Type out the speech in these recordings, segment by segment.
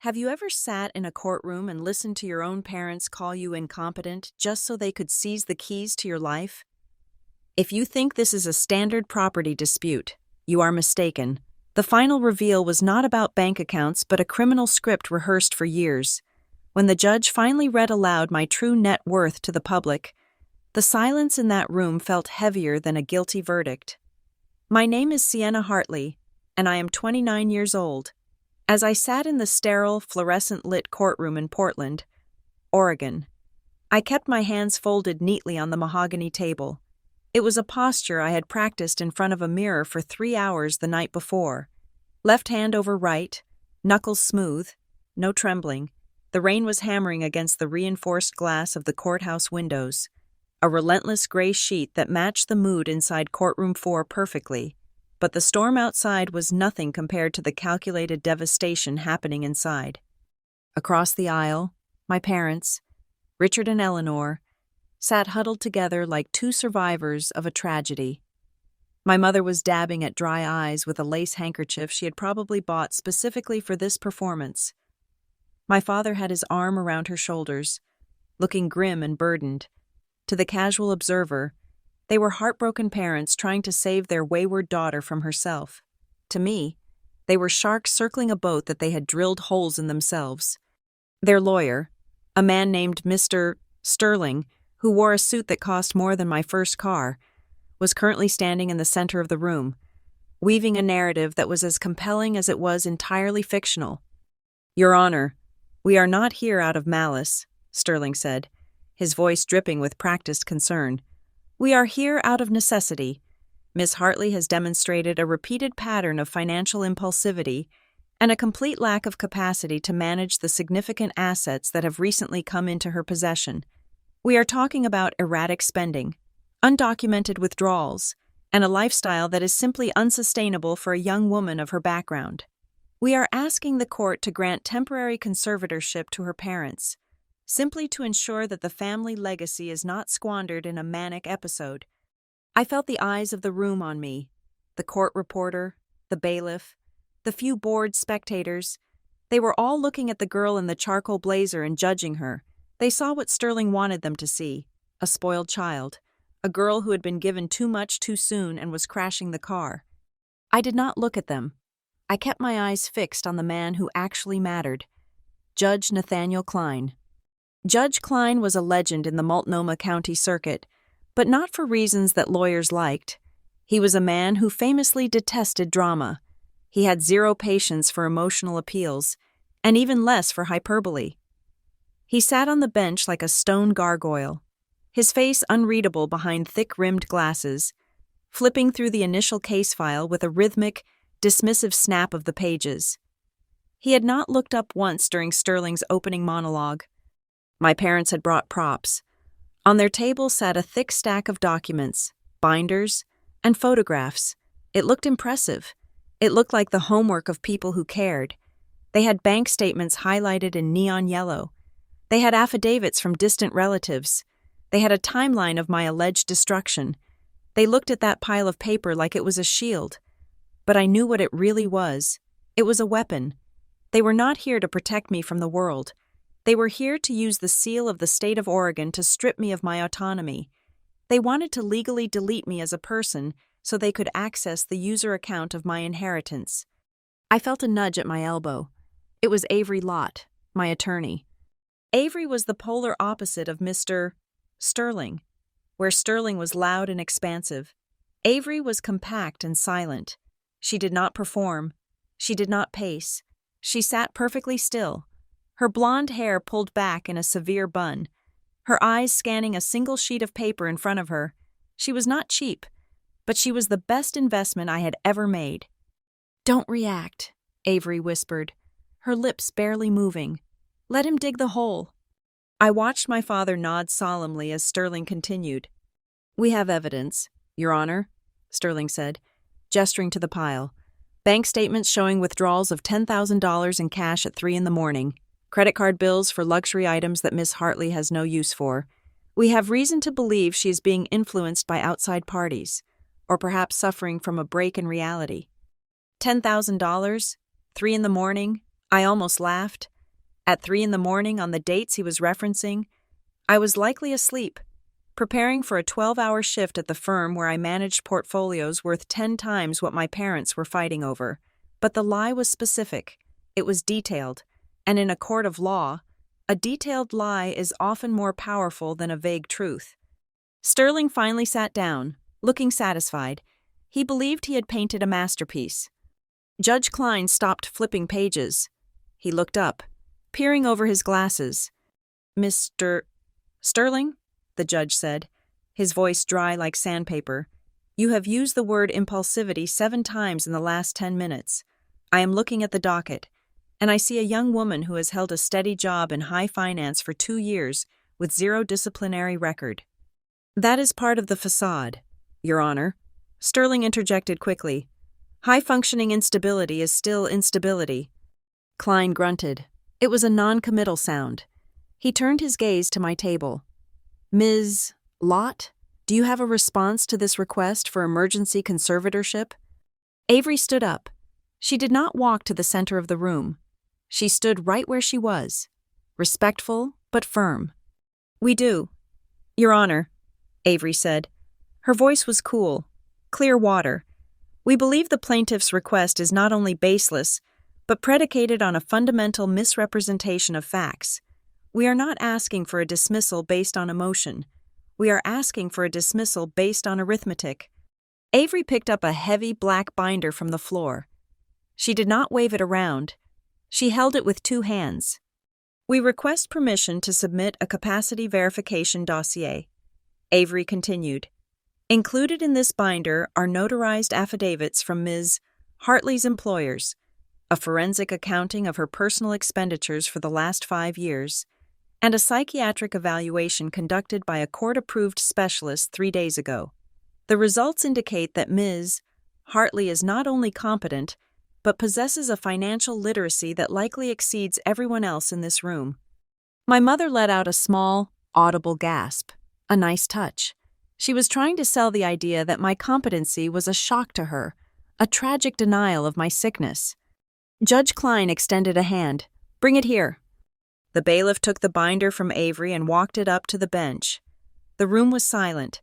Have you ever sat in a courtroom and listened to your own parents call you incompetent just so they could seize the keys to your life? If you think this is a standard property dispute, you are mistaken. The final reveal was not about bank accounts but a criminal script rehearsed for years. When the judge finally read aloud my true net worth to the public, the silence in that room felt heavier than a guilty verdict. My name is Sienna Hartley, and I am 29 years old. As I sat in the sterile, fluorescent-lit courtroom in Portland, Oregon, I kept my hands folded neatly on the mahogany table. It was a posture I had practiced in front of a mirror for 3 hours the night before. Left hand over right, knuckles smooth, no trembling. The rain was hammering against the reinforced glass of the courthouse windows, a relentless gray sheet that matched the mood inside Courtroom 4 perfectly. But the storm outside was nothing compared to the calculated devastation happening inside. Across the aisle, my parents, Richard and Eleanor, sat huddled together like two survivors of a tragedy. My mother was dabbing at dry eyes with a lace handkerchief she had probably bought specifically for this performance. My father had his arm around her shoulders, looking grim and burdened. To the casual observer, they were heartbroken parents trying to save their wayward daughter from herself. To me, they were sharks circling a boat that they had drilled holes in themselves. Their lawyer, a man named Mr. Sterling, who wore a suit that cost more than my first car, was currently standing in the center of the room, weaving a narrative that was as compelling as it was entirely fictional. "Your Honor, we are not here out of malice," Sterling said, his voice dripping with practiced concern. "We are here out of necessity. Miss Hartley has demonstrated a repeated pattern of financial impulsivity and a complete lack of capacity to manage the significant assets that have recently come into her possession. We are talking about erratic spending, undocumented withdrawals, and a lifestyle that is simply unsustainable for a young woman of her background. We are asking the court to grant temporary conservatorship to her parents, simply to ensure that the family legacy is not squandered in a manic episode." I felt the eyes of the room on me, the court reporter, the bailiff, the few bored spectators. They were all looking at the girl in the charcoal blazer and judging her. They saw what Sterling wanted them to see, a spoiled child, a girl who had been given too much too soon and was crashing the car. I did not look at them. I kept my eyes fixed on the man who actually mattered, Judge Nathaniel Klein. Judge Klein was a legend in the Multnomah County Circuit, but not for reasons that lawyers liked. He was a man who famously detested drama. He had zero patience for emotional appeals, and even less for hyperbole. He sat on the bench like a stone gargoyle, his face unreadable behind thick-rimmed glasses, flipping through the initial case file with a rhythmic, dismissive snap of the pages. He had not looked up once during Sterling's opening monologue. My parents had brought props. On their table sat a thick stack of documents, binders, and photographs. It looked impressive. It looked like the homework of people who cared. They had bank statements highlighted in neon yellow. They had affidavits from distant relatives. They had a timeline of my alleged destruction. They looked at that pile of paper like it was a shield. But I knew what it really was. It was a weapon. They were not here to protect me from the world. They were here to use the seal of the state of Oregon to strip me of my autonomy. They wanted to legally delete me as a person so they could access the user account of my inheritance. I felt a nudge at my elbow. It was Avery Lott, my attorney. Avery was the polar opposite of Mr. Sterling. Where Sterling was loud and expansive, Avery was compact and silent. She did not perform. She did not pace. She sat perfectly still, her blonde hair pulled back in a severe bun, her eyes scanning a single sheet of paper in front of her. She was not cheap, but she was the best investment I had ever made. "Don't react," Avery whispered, her lips barely moving. "Let him dig the hole." I watched my father nod solemnly as Sterling continued. "We have evidence, Your Honor," Sterling said, gesturing to the pile. "Bank statements showing withdrawals of $10,000 in cash at 3 a.m. Credit card bills for luxury items that Miss Hartley has no use for. We have reason to believe she is being influenced by outside parties, or perhaps suffering from a break in reality. $10,000, 3 a.m, I almost laughed. At 3 in the morning on the dates he was referencing, I was likely asleep, preparing for a 12-hour shift at the firm where I managed portfolios worth 10 times what my parents were fighting over. But the lie was specific. It was detailed. And in a court of law, a detailed lie is often more powerful than a vague truth. Sterling finally sat down, looking satisfied. He believed he had painted a masterpiece. Judge Klein stopped flipping pages. He looked up, peering over his glasses. "Mr. Sterling?" the judge said, his voice dry like sandpaper. "You have used the word impulsivity 7 times in the last 10 minutes. I am looking at the docket, and I see a young woman who has held a steady job in high finance for 2 years with 0 disciplinary record." "That is part of the facade, Your Honor," Sterling interjected quickly. "High-functioning instability is still instability." Klein grunted. It was a non-committal sound. He turned his gaze to my table. "Ms. Lott, do you have a response to this request for emergency conservatorship?" Avery stood up. She did not walk to the center of the room. She stood right where she was, respectful but firm. "We do, Your Honor," Avery said. Her voice was cool, clear water. "We believe the plaintiff's request is not only baseless, but predicated on a fundamental misrepresentation of facts. We are not asking for a dismissal based on emotion. We are asking for a dismissal based on arithmetic." Avery picked up a heavy black binder from the floor. She did not wave it around. She held it with 2 hands. "We request permission to submit a capacity verification dossier," Avery continued. "Included in this binder are notarized affidavits from Ms. Hartley's employers, a forensic accounting of her personal expenditures for the last 5 years, and a psychiatric evaluation conducted by a court-approved specialist 3 days ago. The results indicate that Ms. Hartley is not only competent, but possesses a financial literacy that likely exceeds everyone else in this room." My mother let out a small, audible gasp. A nice touch. She was trying to sell the idea that my competency was a shock to her, a tragic denial of my sickness. Judge Klein extended a hand. "Bring it here." The bailiff took the binder from Avery and walked it up to the bench. The room was silent,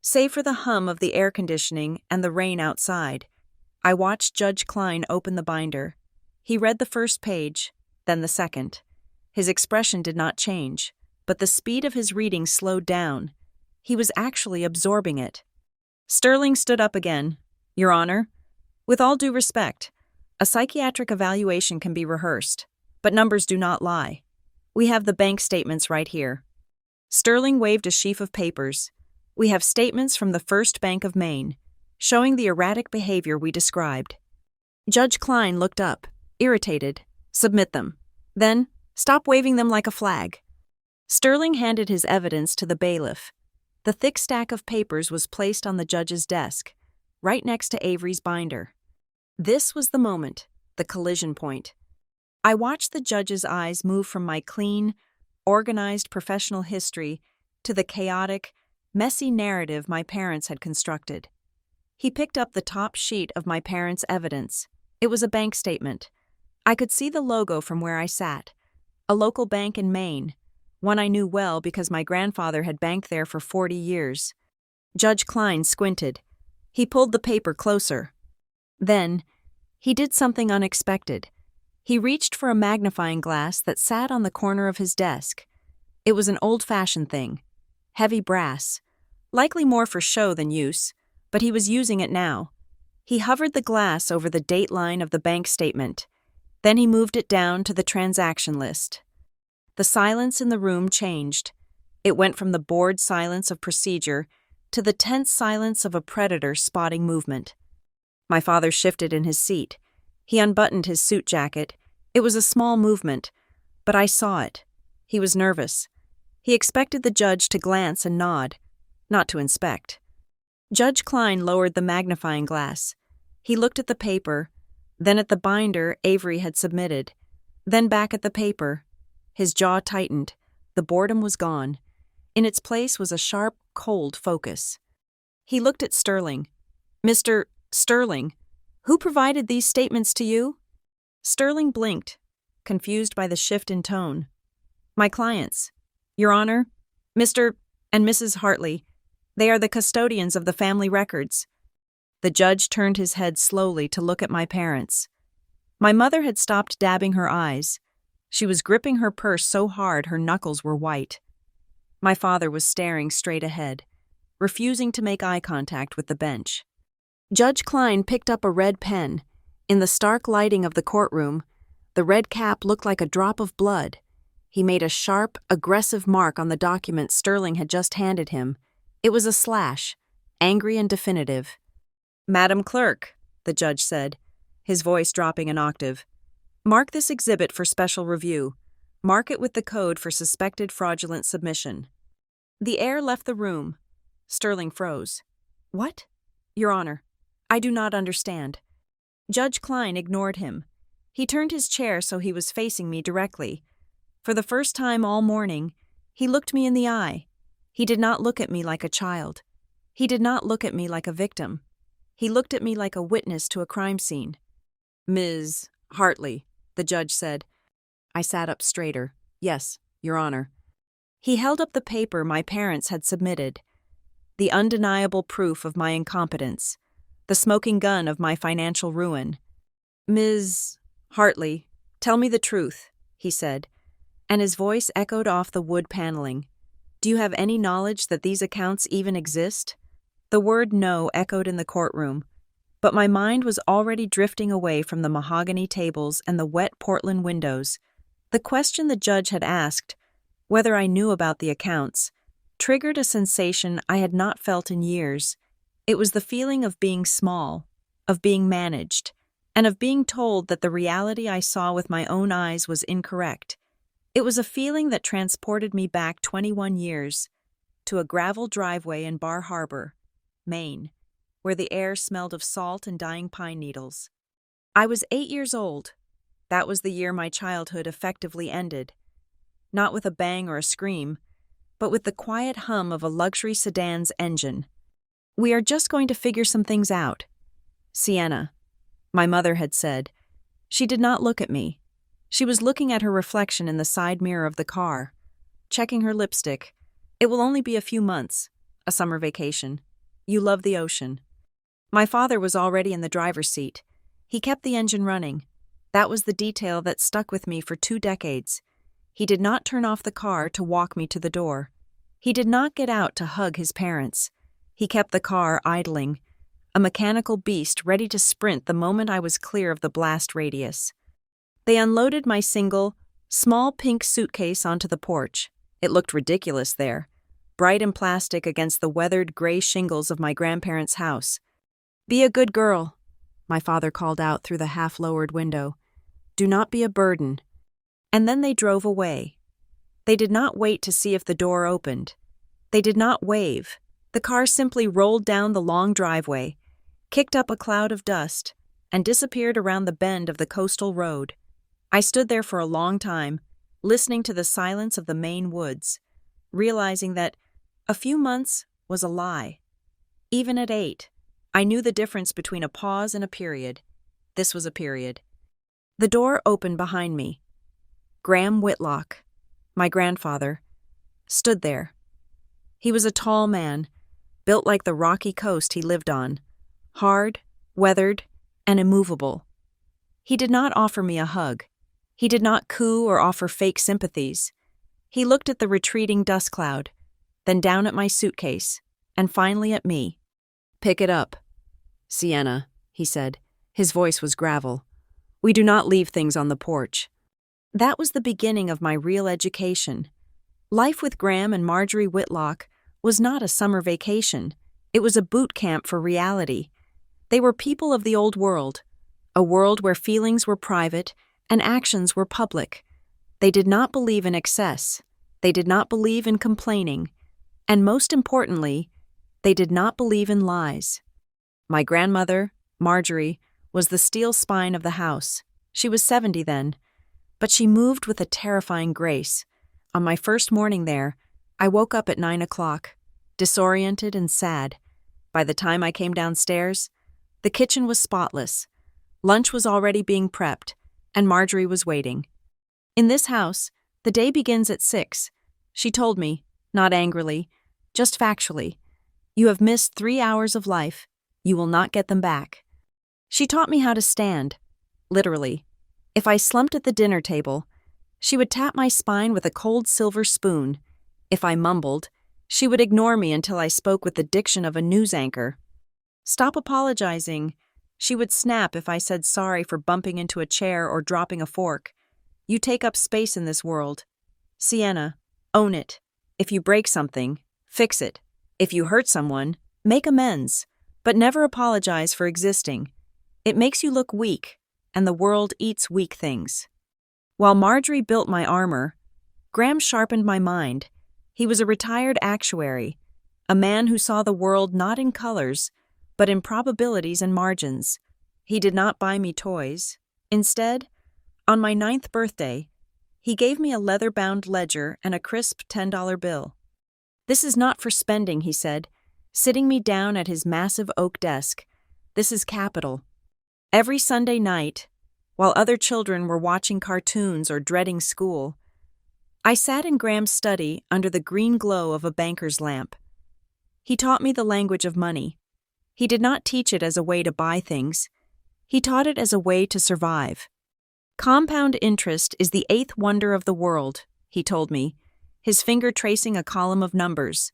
save for the hum of the air conditioning and the rain outside. I watched Judge Klein open the binder. He read the first page, then the second. His expression did not change, but the speed of his reading slowed down. He was actually absorbing it. Sterling stood up again. "Your Honor, with all due respect, a psychiatric evaluation can be rehearsed, but numbers do not lie. We have the bank statements right here." Sterling waved a sheaf of papers. "We have statements from the First Bank of Maine, showing the erratic behavior we described." Judge Klein looked up, irritated. "Submit them. Then, stop waving them like a flag." Sterling handed his evidence to the bailiff. The thick stack of papers was placed on the judge's desk, right next to Avery's binder. This was the moment, the collision point. I watched the judge's eyes move from my clean, organized professional history to the chaotic, messy narrative my parents had constructed. He picked up the top sheet of my parents' evidence. It was a bank statement. I could see the logo from where I sat. A local bank in Maine, one I knew well because my grandfather had banked there for 40 years. Judge Klein squinted. He pulled the paper closer. Then, he did something unexpected. He reached for a magnifying glass that sat on the corner of his desk. It was an old-fashioned thing, heavy brass, likely more for show than use, but he was using it now. He hovered the glass over the date line of the bank statement. Then he moved it down to the transaction list. The silence in the room changed. It went from the bored silence of procedure to the tense silence of a predator spotting movement. My father shifted in his seat. He unbuttoned his suit jacket. It was a small movement, but I saw it. He was nervous. He expected the judge to glance and nod, not to inspect. Judge Klein lowered the magnifying glass. He looked at the paper, then at the binder Avery had submitted, then back at the paper. His jaw tightened. The boredom was gone. In its place was a sharp, cold focus. He looked at Sterling. "Mr. Sterling, who provided these statements to you?" Sterling blinked. confused by the shift in tone. My clients, Your Honor, Mr. and Mrs. Hartley, they are the custodians of the family records. The judge turned his head slowly to look at my parents. My mother had stopped dabbing her eyes. She was gripping her purse so hard her knuckles were white. My father was staring straight ahead, refusing to make eye contact with the bench. Judge Klein picked up a red pen. In the stark lighting of the courtroom, the red cap looked like a drop of blood. He made a sharp, aggressive mark on the document Sterling had just handed him. It was a slash, angry and definitive. "Madam Clerk," the judge said, his voice dropping an octave, "mark this exhibit for special review. Mark it with the code for suspected fraudulent submission." The heir left the room. Sterling froze. "What?" "Your Honor, I do not understand." Judge Klein ignored him. He turned his chair so he was facing me directly. For the first time all morning, he looked me in the eye. He did not look at me like a child. He did not look at me like a victim. He looked at me like a witness to a crime scene. "Ms. Hartley," the judge said. I sat up straighter. "Yes, Your Honor." He held up the paper my parents had submitted. The undeniable proof of my incompetence. The smoking gun of my financial ruin. "Ms. Hartley, tell me the truth," he said, and his voice echoed off the wood paneling. "Do you have any knowledge that these accounts even exist?" The word no echoed in the courtroom, but my mind was already drifting away from the mahogany tables and the wet Portland windows. The question the judge had asked, whether I knew about the accounts, triggered a sensation I had not felt in years. It was the feeling of being small, of being managed, and of being told that the reality I saw with my own eyes was incorrect. It was a feeling that transported me back 21 years, to a gravel driveway in Bar Harbor, Maine, where the air smelled of salt and dying pine needles. I was 8 years old. That was the year my childhood effectively ended. Not with a bang or a scream, but with the quiet hum of a luxury sedan's engine. "We are just going to figure some things out. Sienna," my mother had said. She did not look at me. She was looking at her reflection in the side mirror of the car, checking her lipstick. "It will only be a few months, a summer vacation. You love the ocean." My father was already in the driver's seat. He kept the engine running. That was the detail that stuck with me for 2 decades. He did not turn off the car to walk me to the door. He did not get out to hug his parents. He kept the car idling, a mechanical beast ready to sprint the moment I was clear of the blast radius. They unloaded my single, small pink suitcase onto the porch. It looked ridiculous there, bright and plastic against the weathered gray shingles of my grandparents' house. "Be a good girl," my father called out through the half-lowered window. "Do not be a burden." And then they drove away. They did not wait to see if the door opened. They did not wave. The car simply rolled down the long driveway, kicked up a cloud of dust, and disappeared around the bend of the coastal road. I stood there for a long time, listening to the silence of the Maine woods, realizing that a few months was a lie. Even at 8, I knew the difference between a pause and a period. This was a period. The door opened behind me. Graham Whitlock, my grandfather, stood there. He was a tall man, built like the rocky coast he lived on, hard, weathered, and immovable. He did not offer me a hug. He did not coo or offer fake sympathies. He looked at the retreating dust cloud, then down at my suitcase, and finally at me. "Pick it up, Sienna," he said. His voice was gravel. "We do not leave things on the porch." That was the beginning of my real education. Life with Graham and Marjorie Whitlock was not a summer vacation. It was a boot camp for reality. They were people of the old world, a world where feelings were private and actions were public. They did not believe in excess. They did not believe in complaining. And most importantly, they did not believe in lies. My grandmother, Marjorie, was the steel spine of the house. She was 70 then, but she moved with a terrifying grace. On my first morning there, I woke up at 9 o'clock, disoriented and sad. By the time I came downstairs, the kitchen was spotless. Lunch was already being prepped, and Marjorie was waiting. In this house, the day begins at 6. She told me, not angrily, just factually. You have missed 3 hours of life. You will not get them back. She taught me how to stand, literally. If I slumped at the dinner table, she would tap my spine with a cold silver spoon. If I mumbled, she would ignore me until I spoke with the diction of a news anchor. Stop apologizing. She would snap if I said sorry for bumping into a chair or dropping a fork. You take up space in this world. Sienna, own it. If you break something, fix it. If you hurt someone, make amends. But never apologize for existing. It makes you look weak, and the world eats weak things. While Marjorie built my armor, Graham sharpened my mind. He was a retired actuary, a man who saw the world not in colors, but in probabilities and margins. He did not buy me toys. Instead, on my 9th birthday, he gave me a leather-bound ledger and a crisp $10 bill. This is not for spending, he said, sitting me down at his massive oak desk. This is capital. Every Sunday night, while other children were watching cartoons or dreading school, I sat in Graham's study under the green glow of a banker's lamp. He taught me the language of money. He did not teach it as a way to buy things. He taught it as a way to survive. Compound interest is the 8th wonder of the world, he told me, his finger tracing a column of numbers.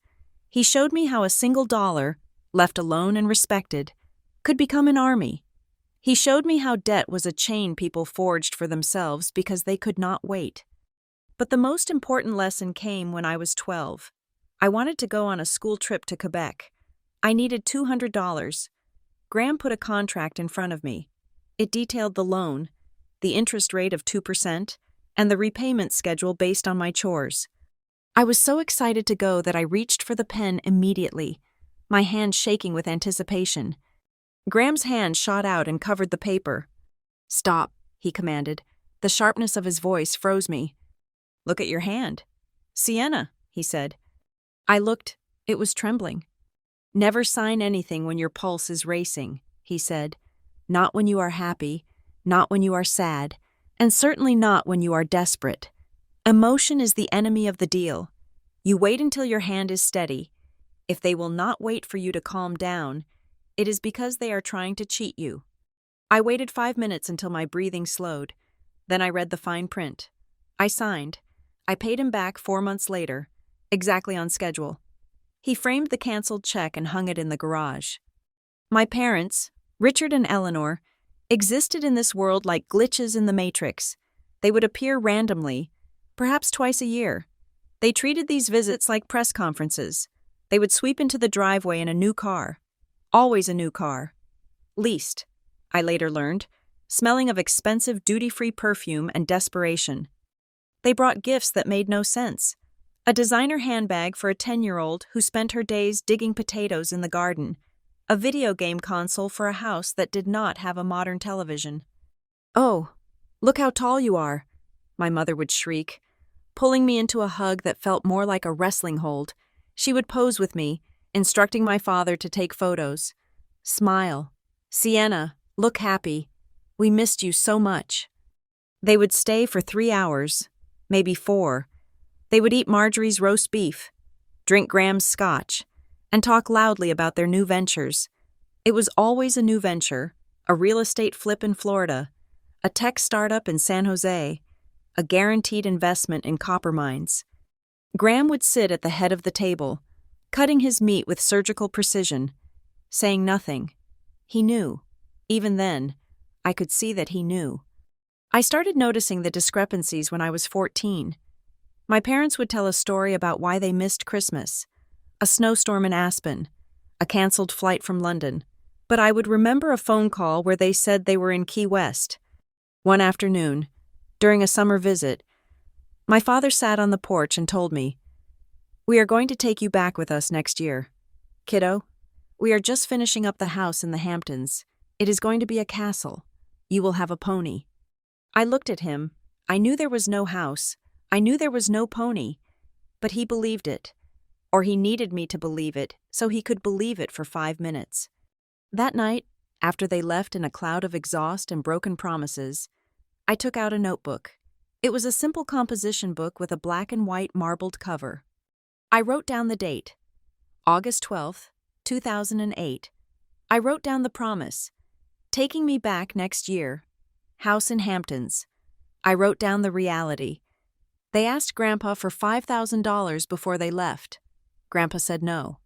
He showed me how a single dollar, left alone and respected, could become an army. He showed me how debt was a chain people forged for themselves because they could not wait. But the most important lesson came when I was 12. I wanted to go on a school trip to Quebec. I needed $200. Graham put a contract in front of me. It detailed the loan, the interest rate of 2%, and the repayment schedule based on my chores. I was so excited to go that I reached for the pen immediately, my hand shaking with anticipation. Graham's hand shot out and covered the paper. "Stop," he commanded. The sharpness of his voice froze me. "Look at your hand." "Sienna," he said. I looked. It was trembling. "Never sign anything when your pulse is racing," he said. "Not when you are happy, not when you are sad, and certainly not when you are desperate. Emotion is the enemy of the deal. You wait until your hand is steady. If they will not wait for you to calm down, it is because they are trying to cheat you." I waited 5 minutes until my breathing slowed. Then I read the fine print. I signed. I paid him back 4 months later, exactly on schedule. He framed the canceled check and hung it in the garage. My parents, Richard and Eleanor, existed in this world like glitches in the Matrix. They would appear randomly, perhaps twice a year. They treated these visits like press conferences. They would sweep into the driveway in a new car. Always a new car. Leased, I later learned, smelling of expensive duty-free perfume and desperation. They brought gifts that made no sense. A designer handbag for a 10-year-old who spent her days digging potatoes in the garden. A video game console for a house that did not have a modern television. "Oh, look how tall you are," my mother would shriek. Pulling me into a hug that felt more like a wrestling hold, she would pose with me, instructing my father to take photos. "Smile. Sienna, look happy. We missed you so much." They would stay for 3 hours, maybe 4. They would eat Marjorie's roast beef, drink Graham's scotch, and talk loudly about their new ventures. It was always a new venture, a real estate flip in Florida, a tech startup in San Jose, a guaranteed investment in copper mines. Graham would sit at the head of the table, cutting his meat with surgical precision, saying nothing. He knew. Even then, I could see that he knew. I started noticing the discrepancies when I was 14. My parents would tell a story about why they missed Christmas, a snowstorm in Aspen, a canceled flight from London, but I would remember a phone call where they said they were in Key West. One afternoon, during a summer visit, my father sat on the porch and told me, "We are going to take you back with us next year. Kiddo, we are just finishing up the house in the Hamptons. It is going to be a castle. You will have a pony." I looked at him. I knew there was no house. I knew there was no pony. But he believed it. Or he needed me to believe it so he could believe it for 5 minutes. That night, after they left in a cloud of exhaust and broken promises, I took out a notebook. It was a simple composition book with a black and white marbled cover. I wrote down the date, August 12th, 2008. I wrote down the promise, taking me back next year, house in Hamptons. I wrote down the reality. They asked Grandpa for $5,000 before they left. Grandpa said no.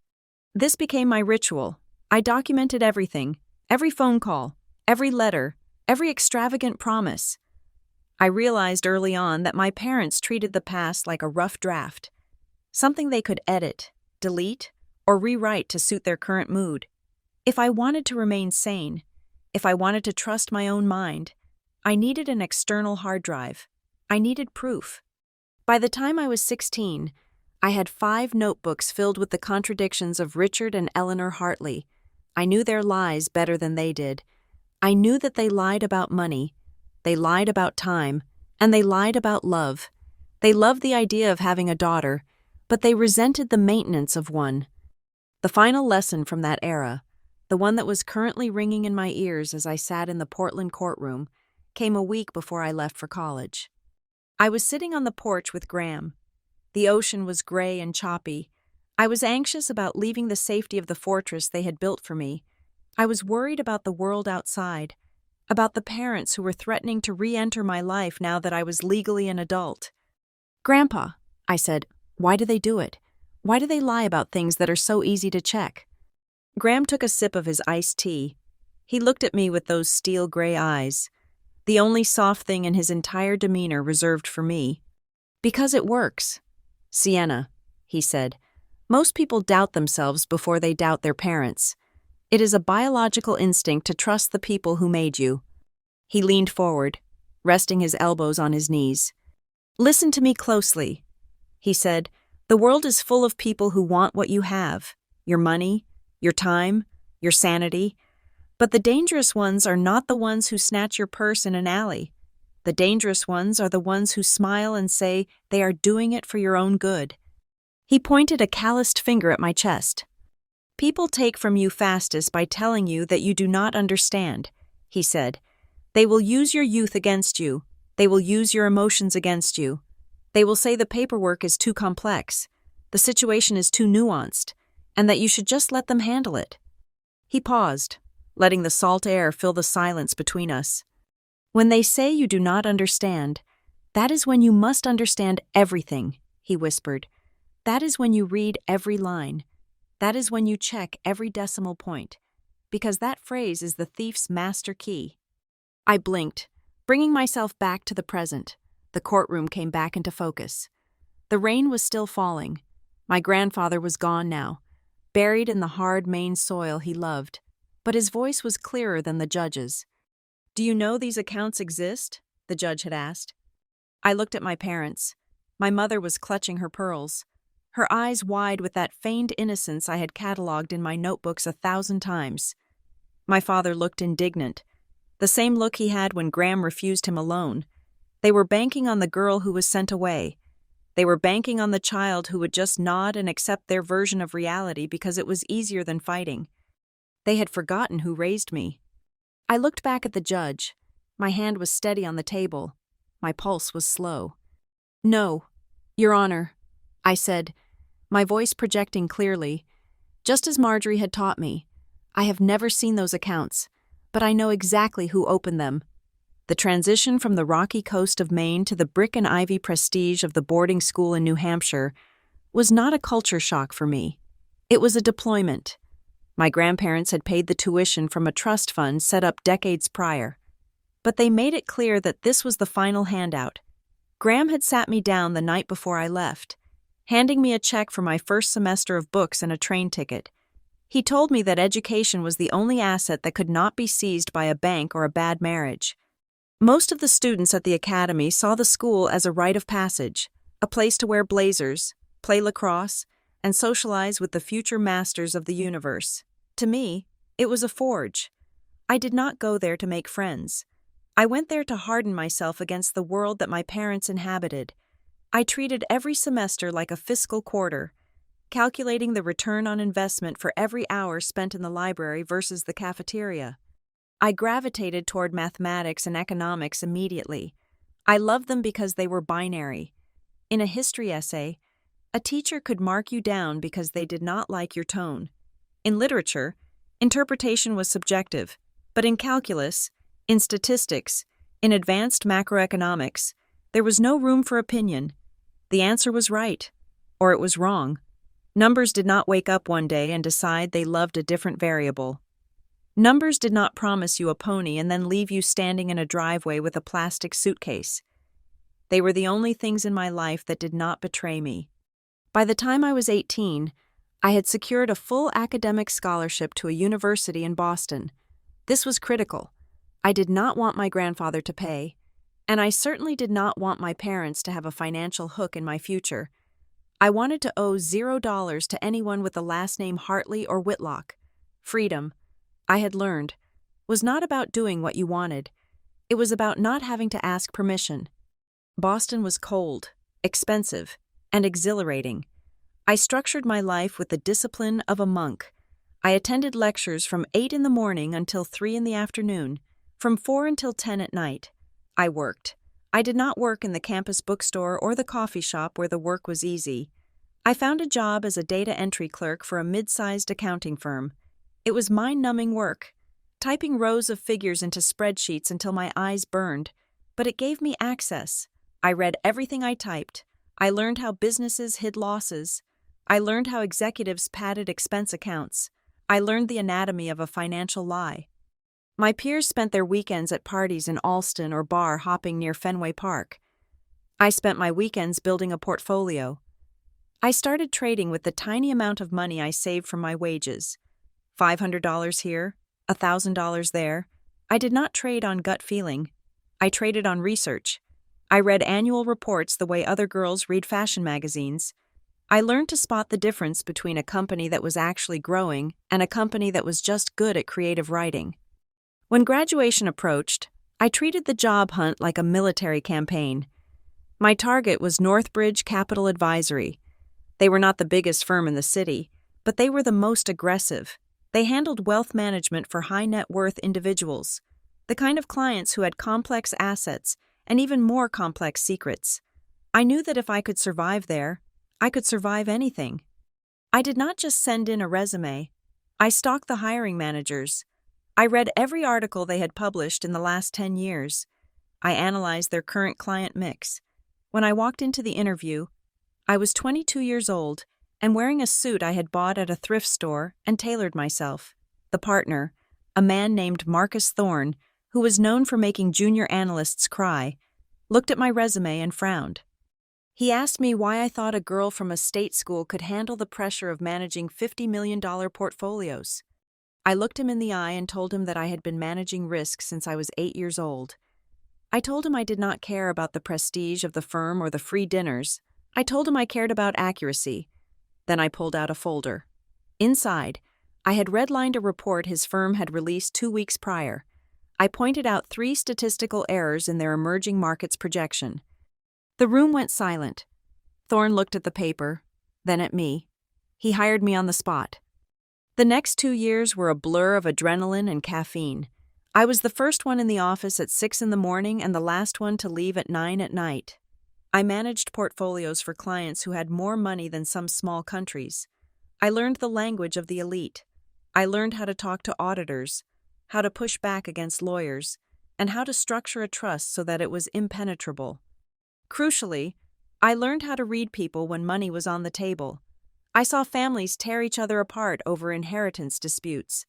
This became my ritual. I documented everything, every phone call, every letter, every extravagant promise. I realized early on that my parents treated the past like a rough draft, something they could edit, delete, or rewrite to suit their current mood. If I wanted to remain sane, if I wanted to trust my own mind, I needed an external hard drive. I needed proof. By the time I was 16, I had 5 notebooks filled with the contradictions of Richard and Eleanor Hartley. I knew their lies better than they did. I knew that they lied about money, they lied about time, and they lied about love. They loved the idea of having a daughter, but they resented the maintenance of one. The final lesson from that era, the one that was currently ringing in my ears as I sat in the Portland courtroom, came a week before I left for college. I was sitting on the porch with Graham. The ocean was gray and choppy. I was anxious about leaving the safety of the fortress they had built for me. I was worried about the world outside, about the parents who were threatening to re-enter my life now that I was legally an adult. "Grandpa," I said, "why do they do it? Why do they lie about things that are so easy to check?" Graham took a sip of his iced tea. He looked at me with those steel gray eyes, the only soft thing in his entire demeanor reserved for me. "Because it works. Sienna," he said, "most people doubt themselves before they doubt their parents. It is a biological instinct to trust the people who made you." He leaned forward, resting his elbows on his knees. "Listen to me closely," he said. "The world is full of people who want what you have, your money, your time, your sanity. But the dangerous ones are not the ones who snatch your purse in an alley. The dangerous ones are the ones who smile and say they are doing it for your own good." He pointed a calloused finger at my chest. "People take from you fastest by telling you that you do not understand," he said. "They will use your youth against you. They will use your emotions against you. They will say the paperwork is too complex, the situation is too nuanced, and that you should just let them handle it." He paused, letting the salt air fill the silence between us. "When they say you do not understand, that is when you must understand everything," he whispered. "That is when you read every line. That is when you check every decimal point, because that phrase is the thief's master key." I blinked, bringing myself back to the present. The courtroom came back into focus. The rain was still falling. My grandfather was gone now, buried in the hard Maine soil he loved, but his voice was clearer than the judge's. "Do you know these accounts exist?" the judge had asked. I looked at my parents. My mother was clutching her pearls, her eyes wide with that feigned innocence I had cataloged in my notebooks 1,000 times. My father looked indignant, the same look he had when Graham refused him a loan. They were banking on the girl who was sent away. They were banking on the child who would just nod and accept their version of reality because it was easier than fighting. They had forgotten who raised me. I looked back at the judge. My hand was steady on the table. My pulse was slow. "No, Your Honor," I said, my voice projecting clearly. "Just as Marjorie had taught me, I have never seen those accounts, but I know exactly who opened them." The transition from the rocky coast of Maine to the brick and ivy prestige of the boarding school in New Hampshire was not a culture shock for me. It was a deployment. My grandparents had paid the tuition from a trust fund set up decades prior. But they made it clear that this was the final handout. Graham had sat me down the night before I left, handing me a check for my first semester of books and a train ticket. He told me that education was the only asset that could not be seized by a bank or a bad marriage. Most of the students at the academy saw the school as a rite of passage, a place to wear blazers, play lacrosse, and socialize with the future masters of the universe. To me, it was a forge. I did not go there to make friends. I went there to harden myself against the world that my parents inhabited. I treated every semester like a fiscal quarter, calculating the return on investment for every hour spent in the library versus the cafeteria. I gravitated toward mathematics and economics immediately. I loved them because they were binary. In a history essay, a teacher could mark you down because they did not like your tone. In literature, interpretation was subjective, but in calculus, in statistics, in advanced macroeconomics, there was no room for opinion. The answer was right, or it was wrong. Numbers did not wake up one day and decide they loved a different variable. Numbers did not promise you a pony and then leave you standing in a driveway with a plastic suitcase. They were the only things in my life that did not betray me. By the time I was 18, I had secured a full academic scholarship to a university in Boston. This was critical. I did not want my grandfather to pay, and I certainly did not want my parents to have a financial hook in my future. I wanted to owe $0 to anyone with the last name Hartley or Whitlock. Freedom, I had learned, was not about doing what you wanted. It was about not having to ask permission. Boston was cold, expensive, and exhilarating. I structured my life with the discipline of a monk. I attended lectures from 8 in the morning until 3 in the afternoon, from 4 until 10 at night. I worked. I did not work in the campus bookstore or the coffee shop where the work was easy. I found a job as a data entry clerk for a mid-sized accounting firm. It was mind-numbing work, typing rows of figures into spreadsheets until my eyes burned, but it gave me access. I read everything I typed. I learned how businesses hid losses. I learned how executives padded expense accounts. I learned the anatomy of a financial lie. My peers spent their weekends at parties in Allston or bar hopping near Fenway Park. I spent my weekends building a portfolio. I started trading with the tiny amount of money I saved from my wages. $500 here, $1,000 there. I did not trade on gut feeling. I traded on research. I read annual reports the way other girls read fashion magazines. I learned to spot the difference between a company that was actually growing and a company that was just good at creative writing. When graduation approached, I treated the job hunt like a military campaign. My target was Northbridge Capital Advisory. They were not the biggest firm in the city, but they were the most aggressive. They handled wealth management for high net worth individuals, the kind of clients who had complex assets and even more complex secrets. I knew that if I could survive there, I could survive anything. I did not just send in a resume. I stalked the hiring managers. I read every article they had published in the last 10 years. I analyzed their current client mix. When I walked into the interview, I was 22 years old and wearing a suit I had bought at a thrift store and tailored myself. The partner, a man named Marcus Thorne, who was known for making junior analysts cry, looked at my resume and frowned. He asked me why I thought a girl from a state school could handle the pressure of managing $50 million portfolios. I looked him in the eye and told him that I had been managing risk since I was 8 years old. I told him I did not care about the prestige of the firm or the free dinners. I told him I cared about accuracy. Then I pulled out a folder. Inside, I had redlined a report his firm had released 2 weeks prior. I pointed out 3 statistical errors in their emerging markets projection. The room went silent. Thorne looked at the paper, then at me. He hired me on the spot. The next 2 years were a blur of adrenaline and caffeine. I was the first one in the office at 6 in the morning and the last one to leave at 9 at night. I managed portfolios for clients who had more money than some small countries. I learned the language of the elite. I learned how to talk to auditors, how to push back against lawyers, and how to structure a trust so that it was impenetrable. Crucially, I learned how to read people when money was on the table. I saw families tear each other apart over inheritance disputes.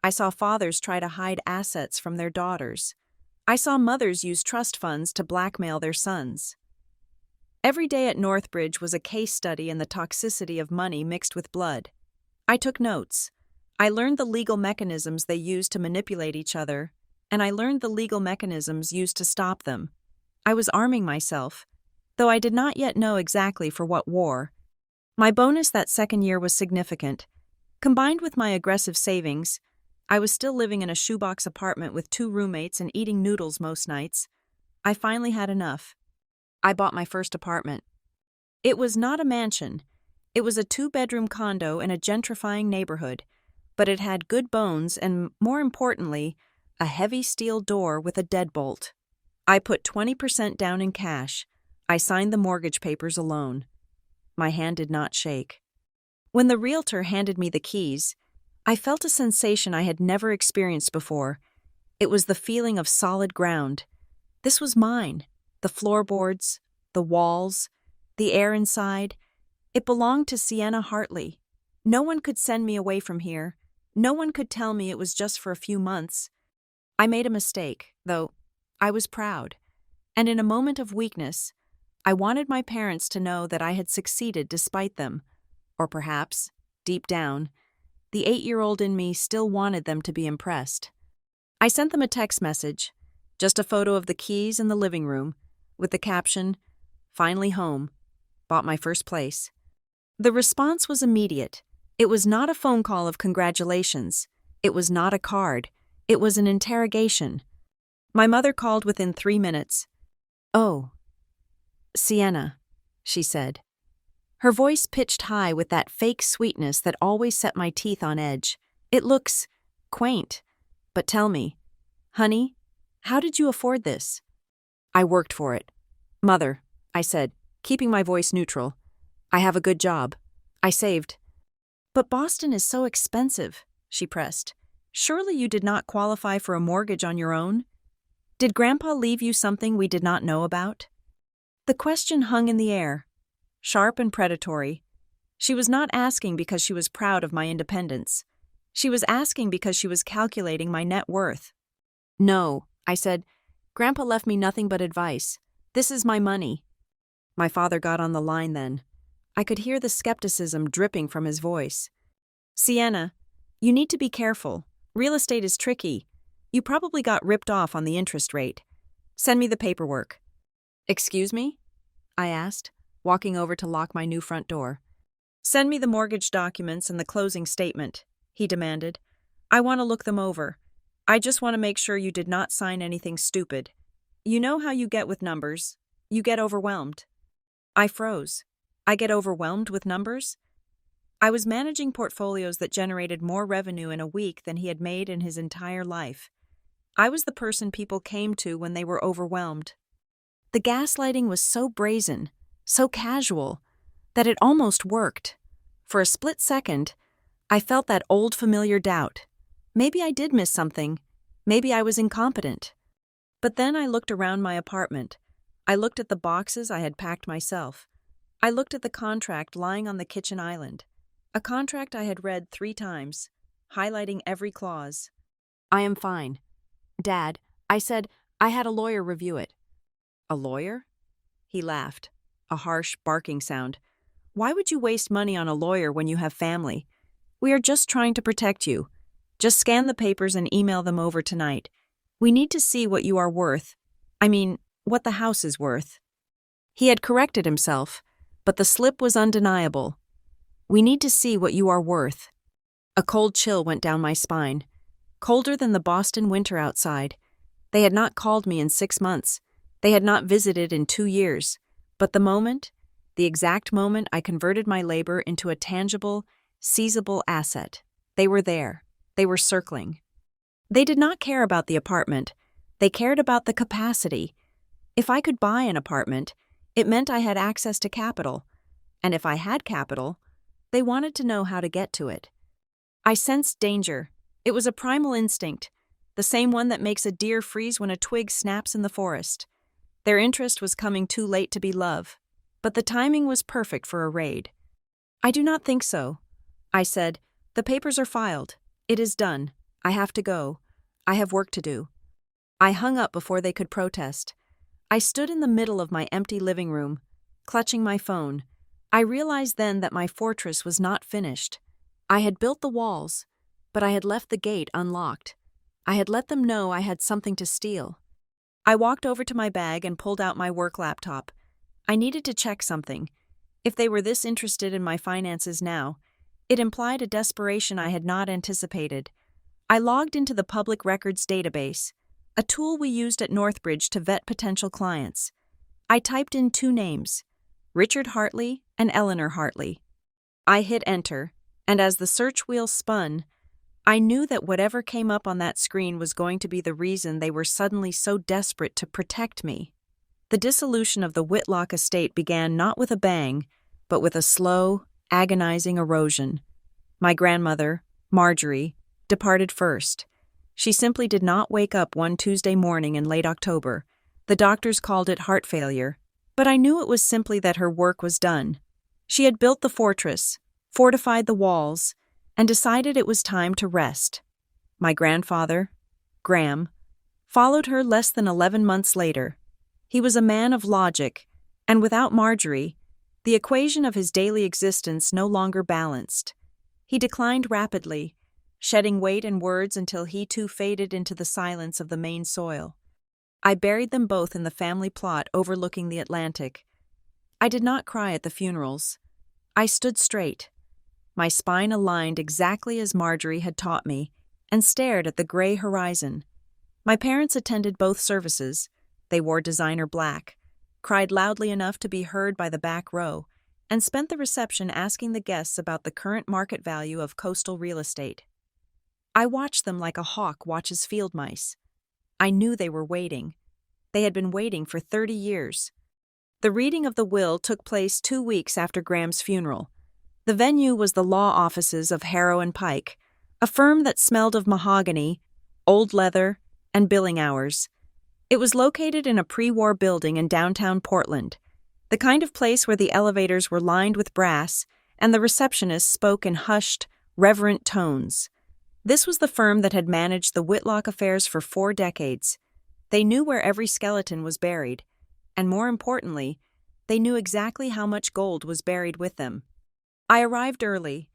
I saw fathers try to hide assets from their daughters. I saw mothers use trust funds to blackmail their sons. Every day at Northbridge was a case study in the toxicity of money mixed with blood. I took notes. I learned the legal mechanisms they used to manipulate each other, and I learned the legal mechanisms used to stop them. I was arming myself, though I did not yet know exactly for what war. My bonus that second year was significant. Combined with my aggressive savings, I was still living in a shoebox apartment with 2 roommates and eating noodles most nights. I finally had enough. I bought my first apartment. It was not a mansion. It was a 2-bedroom condo in a gentrifying neighborhood, but it had good bones and, more importantly, a heavy steel door with a deadbolt. I put 20% down in cash. I signed the mortgage papers alone. My hand did not shake. When the realtor handed me the keys, I felt a sensation I had never experienced before. It was the feeling of solid ground. This was mine. The floorboards, the walls, the air inside. It belonged to Sienna Hartley. No one could send me away from here. No one could tell me it was just for a few months. I made a mistake, though. I was proud. And in a moment of weakness, I wanted my parents to know that I had succeeded despite them. Or perhaps, deep down, the 8-year-old in me still wanted them to be impressed. I sent them a text message, just a photo of the keys in the living room, with the caption, "Finally home. Bought my first place." The response was immediate. It was not a phone call of congratulations. It was not a card. It was an interrogation. My mother called within 3 minutes. "Oh, Sienna," she said. Her voice pitched high with that fake sweetness that always set my teeth on edge. "It looks quaint. But tell me, honey, how did you afford this?" "I worked for it." "Mother," I said, keeping my voice neutral, "I have a good job. I saved." "But Boston is so expensive," she pressed. "Surely you did not qualify for a mortgage on your own? Did Grandpa leave you something we did not know about?" The question hung in the air, sharp and predatory. She was not asking because she was proud of my independence. She was asking because she was calculating my net worth. "No," I said. "Grandpa left me nothing but advice. This is my money." My father got on the line then. I could hear the skepticism dripping from his voice. "Sienna, you need to be careful. Real estate is tricky. You probably got ripped off on the interest rate. Send me the paperwork." "Excuse me?" I asked, walking over to lock my new front door. "Send me the mortgage documents and the closing statement," he demanded. "I want to look them over. I just want to make sure you did not sign anything stupid. You know how you get with numbers. You get overwhelmed." I froze. I get overwhelmed with numbers? I was managing portfolios that generated more revenue in a week than he had made in his entire life. I was the person people came to when they were overwhelmed. The gaslighting was so brazen, so casual, that it almost worked. For a split second, I felt that old familiar doubt. Maybe I did miss something. Maybe I was incompetent. But then I looked around my apartment. I looked at the boxes I had packed myself. I looked at the contract lying on the kitchen island. A contract I had read 3 times, highlighting every clause. "I am fine. Dad," I said, "I had a lawyer review it." "A lawyer?" He laughed, a harsh, barking sound. "Why would you waste money on a lawyer when you have family? We are just trying to protect you. Just scan the papers and email them over tonight. We need to see what you are worth. I mean, what the house is worth." He had corrected himself, but the slip was undeniable. "We need to see what you are worth." A cold chill went down my spine, colder than the Boston winter outside. They had not called me in 6 months. They had not visited in 2 years. But the exact moment I converted my labor into a tangible, seizable asset, they were there. They were circling. They did not care about the apartment. They cared about the capacity. If I could buy an apartment, it meant I had access to capital. And if I had capital, they wanted to know how to get to it. I sensed danger. It was a primal instinct, the same one that makes a deer freeze when a twig snaps in the forest. Their interest was coming too late to be love, but the timing was perfect for a raid. "I do not think so," I said. "The papers are filed. It is done. I have to go. I have work to do." I hung up before they could protest. I stood in the middle of my empty living room, clutching my phone. I realized then that my fortress was not finished. I had built the walls, but I had left the gate unlocked. I had let them know I had something to steal. I walked over to my bag and pulled out my work laptop. I needed to check something. If they were this interested in my finances now, it implied a desperation I had not anticipated. I logged into the public records database, a tool we used at Northbridge to vet potential clients. I typed in 2 names, Richard Hartley and Eleanor Hartley. I hit enter, and as the search wheel spun, I knew that whatever came up on that screen was going to be the reason they were suddenly so desperate to protect me. The dissolution of the Whitlock estate began not with a bang, but with a slow, agonizing erosion. My grandmother, Marjorie, departed first. She simply did not wake up one Tuesday morning in late October. The doctors called it heart failure, but I knew it was simply that her work was done. She had built the fortress, fortified the walls, and decided it was time to rest. My grandfather, Graham, followed her less than 11 months later. He was a man of logic, and without Marjorie, the equation of his daily existence no longer balanced. He declined rapidly, shedding weight and words until he too faded into the silence of the main soil. I buried them both in the family plot overlooking the Atlantic. I did not cry at the funerals. I stood straight, my spine aligned exactly as Marjorie had taught me, and stared at the gray horizon. My parents attended both services. They wore designer black, cried loudly enough to be heard by the back row, and spent the reception asking the guests about the current market value of coastal real estate. I watched them like a hawk watches field mice. I knew they were waiting. They had been waiting for 30 years. The reading of the will took place 2 weeks after Graham's funeral. The venue was the law offices of Harrow and Pike, a firm that smelled of mahogany, old leather, and billing hours. It was located in a pre-war building in downtown Portland, the kind of place where the elevators were lined with brass and the receptionists spoke in hushed, reverent tones. This was the firm that had managed the Whitlock affairs for 4 decades. They knew where every skeleton was buried, and more importantly, they knew exactly how much gold was buried with them. I arrived early.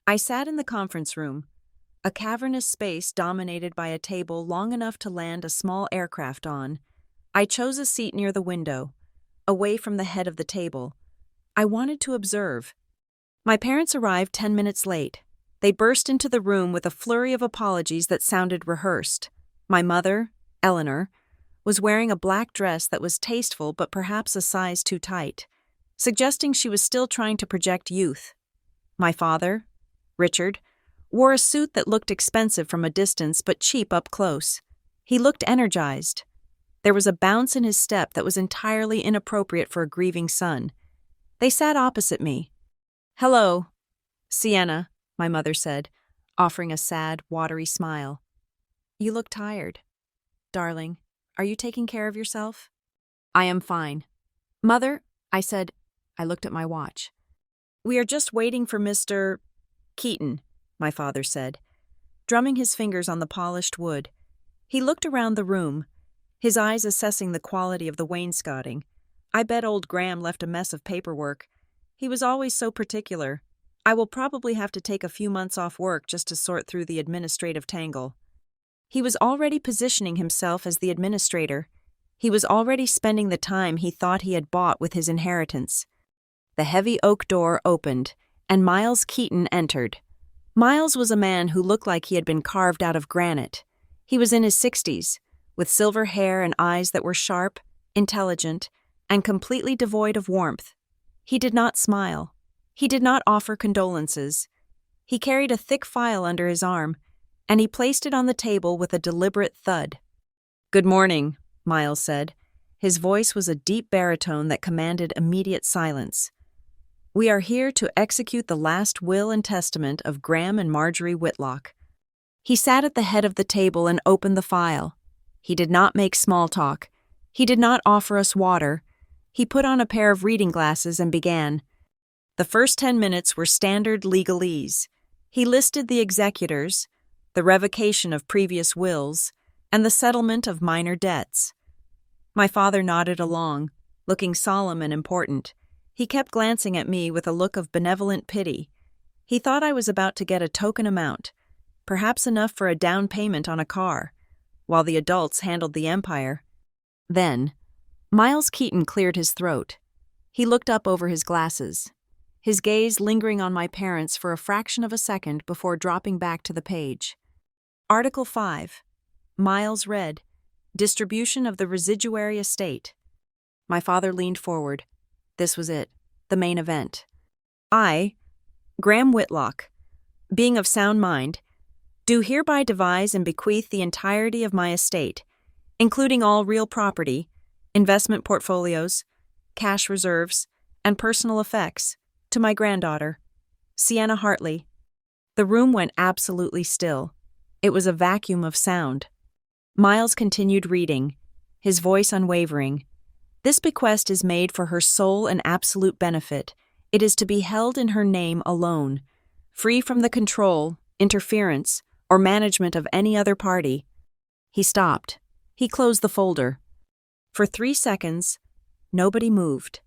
I sat in the conference room, a cavernous space dominated by a table long enough to land a small aircraft on. I chose a seat near the window, away from the head of the table. I wanted to observe. My parents arrived 10 minutes late. They burst into the room with a flurry of apologies that sounded rehearsed. My mother, Eleanor, was wearing a black dress that was tasteful but perhaps a size too tight, suggesting she was still trying to project youth. My father, Richard, wore a suit that looked expensive from a distance but cheap up close. He looked energized. There was a bounce in his step that was entirely inappropriate for a grieving son. They sat opposite me. "Hello, Sienna," my mother said, offering a sad, watery smile. "You look tired. Darling, are you taking care of yourself?" "I am fine." "Mother," I said. I looked at my watch. "We are just waiting for Mr. Keaton," my father said, drumming his fingers on the polished wood. He looked around the room, his eyes assessing the quality of the wainscoting. I bet old Graham left a mess of paperwork. He was always so particular. I will probably have to take a few months off work just to sort through the administrative tangle. He was already positioning himself as the administrator. He was already spending the time he thought he had bought with his inheritance. The heavy oak door opened, and Miles Keaton entered. Miles was a man who looked like he had been carved out of granite. He was in his 60s, with silver hair and eyes that were sharp, intelligent, and completely devoid of warmth. He did not smile. He did not offer condolences. He carried a thick file under his arm, and he placed it on the table with a deliberate thud. "Good morning," Miles said. His voice was a deep baritone that commanded immediate silence. "We are here to execute the last will and testament of Graham and Marjorie Whitlock." He sat at the head of the table and opened the file. He did not make small talk. He did not offer us water. He put on a pair of reading glasses and began. The first 10 minutes were standard legalese. He listed the executors, the revocation of previous wills, and the settlement of minor debts. My father nodded along, looking solemn and important. He kept glancing at me with a look of benevolent pity. He thought I was about to get a token amount, perhaps enough for a down payment on a car, while the adults handled the empire. Then, Miles Keaton cleared his throat. He looked up over his glasses, his gaze lingering on my parents for a fraction of a second before dropping back to the page. Article 5. Miles read, "Distribution of the residuary estate." My father leaned forward. This was it, the main event. "I, Graham Whitlock, being of sound mind, Do hereby devise and bequeath the entirety of my estate, including all real property, investment portfolios, cash reserves, and personal effects, to my granddaughter, Sienna Hartley. The room went absolutely still. It was a vacuum of sound. Miles continued reading, his voice unwavering. This bequest is made for her sole and absolute benefit. It is to be held in her name alone, free from the control, interference, or management of any other party. He stopped. He closed the folder. For 3 seconds, nobody moved.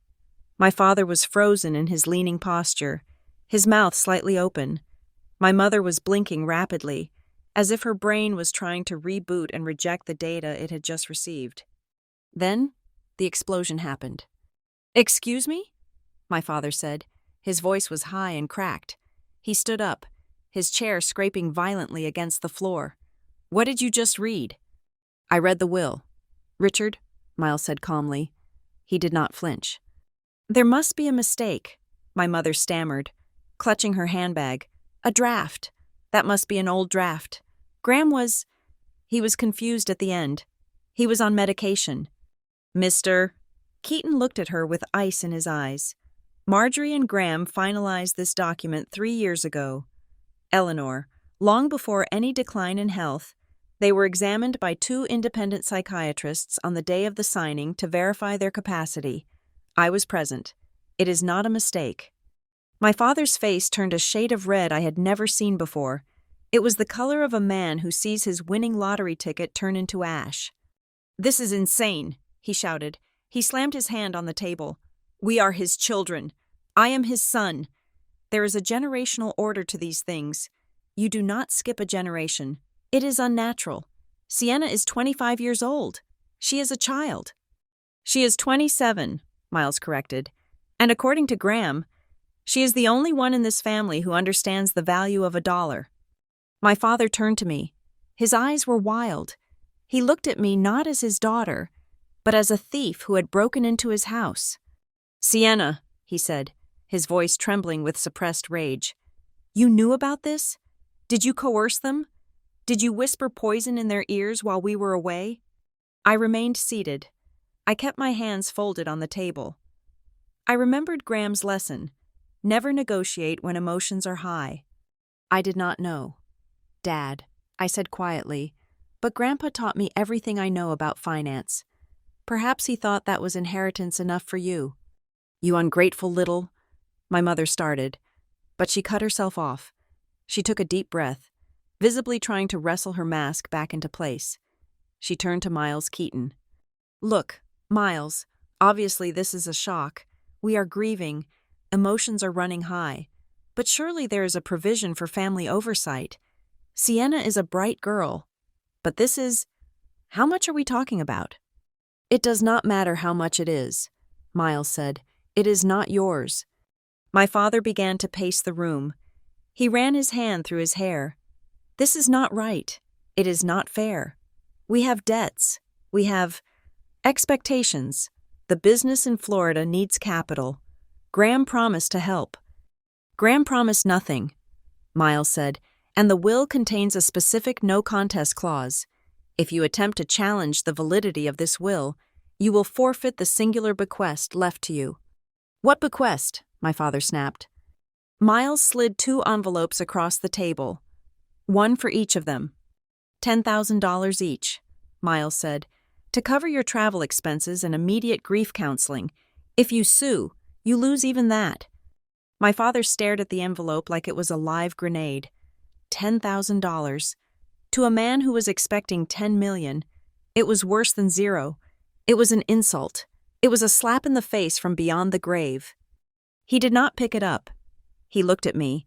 My father was frozen in his leaning posture, his mouth slightly open. My mother was blinking rapidly, as if her brain was trying to reboot and reject the data it had just received. Then, the explosion happened. "Excuse me?" my father said. His voice was high and cracked. He stood up, his chair scraping violently against the floor. "What did you just read?" "I read the will." "Richard," Miles said calmly. He did not flinch. "There must be a mistake," my mother stammered, clutching her handbag. "A draft. That must be an old draft. Graham was—" He was confused at the end. He was on medication. "Mr. Keaton looked at her with ice in his eyes. "Marjorie and Graham finalized this document 3 years ago. Eleanor, long before any decline in health, they were examined by 2 independent psychiatrists on the day of the signing to verify their capacity. I was present. It is not a mistake." My father's face turned a shade of red I had never seen before. It was the color of a man who sees his winning lottery ticket turn into ash. "This is insane," he shouted. He slammed his hand on the table. "We are his children. I am his son. There is a generational order to these things. You do not skip a generation. It is unnatural. Sienna is 25 years old. She is a child." "She is 27, Miles corrected. "And according to Graham, she is the only one in this family who understands the value of $1. My father turned to me. His eyes were wild. He looked at me not as his daughter, but as a thief who had broken into his house. "Sienna," he said, his voice trembling with suppressed rage. "You knew about this? Did you coerce them? Did you whisper poison in their ears while we were away?" I remained seated. I kept my hands folded on the table. I remembered Graham's lesson: never negotiate when emotions are high. "I did not know, Dad," I said quietly, "but Grandpa taught me everything I know about finance. Perhaps he thought that was inheritance enough for you." "You ungrateful little—" my mother started, but she cut herself off. She took a deep breath, visibly trying to wrestle her mask back into place. She turned to Miles Keaton. "Look, Miles, obviously this is a shock. We are grieving. Emotions are running high. But surely there is a provision for family oversight. Sienna is a bright girl. But this is— How much are we talking about?" "It does not matter how much it is," Miles said. "It is not yours." My father began to pace the room. He ran his hand through his hair. "This is not right. It is not fair. We have debts. We have expectations. The business in Florida needs capital. Graham promised to help." "Graham promised nothing," Miles said, "and the will contains a specific no-contest clause. If you attempt to challenge the validity of this will, you will forfeit the singular bequest left to you." "What bequest?" my father snapped. Miles slid 2 envelopes across the table, one for each of them. $10,000 each, Miles said, "to cover your travel expenses and immediate grief counseling. If you sue, you lose even that." My father stared at the envelope like it was a live grenade. $10,000. To a man who was expecting 10 million, it was worse than zero. It was an insult. It was a slap in the face from beyond the grave. He did not pick it up. He looked at me,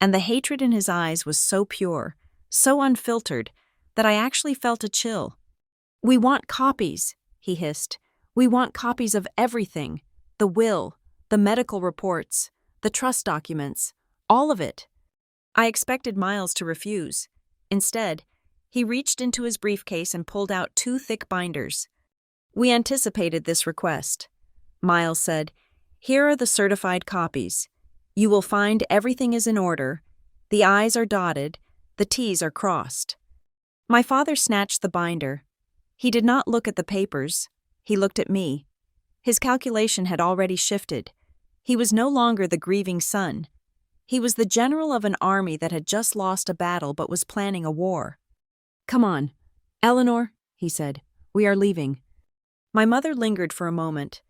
and the hatred in his eyes was so pure, so unfiltered, that I actually felt a chill. "We want copies," he hissed. "We want copies of everything. The will, the medical reports, the trust documents, all of it." I expected Miles to refuse. Instead, he reached into his briefcase and pulled out 2 thick binders. "We anticipated this request," Miles said. "Here are the certified copies. You will find everything is in order. The I's are dotted, The T's are crossed. My father snatched the binder. He did not look at the papers. He looked at me. His calculation had already shifted. He was no longer the grieving son. He was the general of an army that had just lost a battle but was planning a war. "Come on. Eleanor," he said, "we are leaving." My mother lingered for a moment.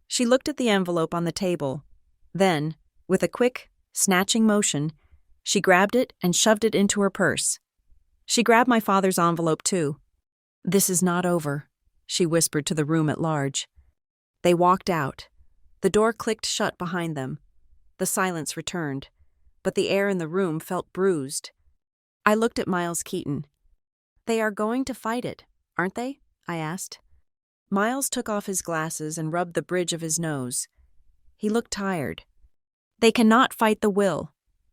She looked at the envelope on the table. Then, with a quick, snatching motion, she grabbed it and shoved it into her purse. She grabbed my father's envelope too. "This is not over," she whispered to the room at large. They walked out. The door clicked shut behind them. The silence returned, but the air in the room felt bruised. I looked at Miles Keaton. "They are going to fight it, aren't they?" I asked. Miles took off his glasses and rubbed the bridge of his nose. He looked tired. "They cannot fight the will.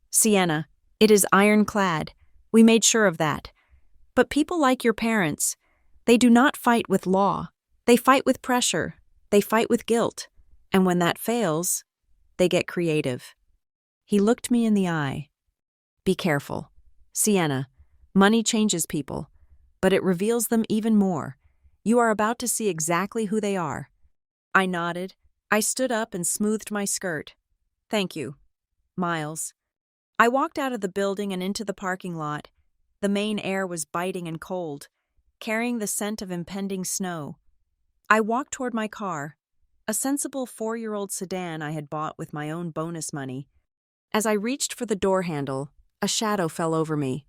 Sienna, it is ironclad. We made sure of that. But people like your parents, they do not fight with law. They fight with pressure. They fight with guilt. And when that fails, they get creative." He looked me in the eye. "Be careful. Sienna, money changes people, but it reveals them even more. You are about to see exactly who they are." I nodded. I stood up and smoothed my skirt. "Thank you, Miles." I walked out of the building and into the parking lot. The Maine air was biting and cold, carrying the scent of impending snow. I walked toward my car, a sensible 4-year-old sedan I had bought with my own bonus money. As I reached for the door handle, a shadow fell over me.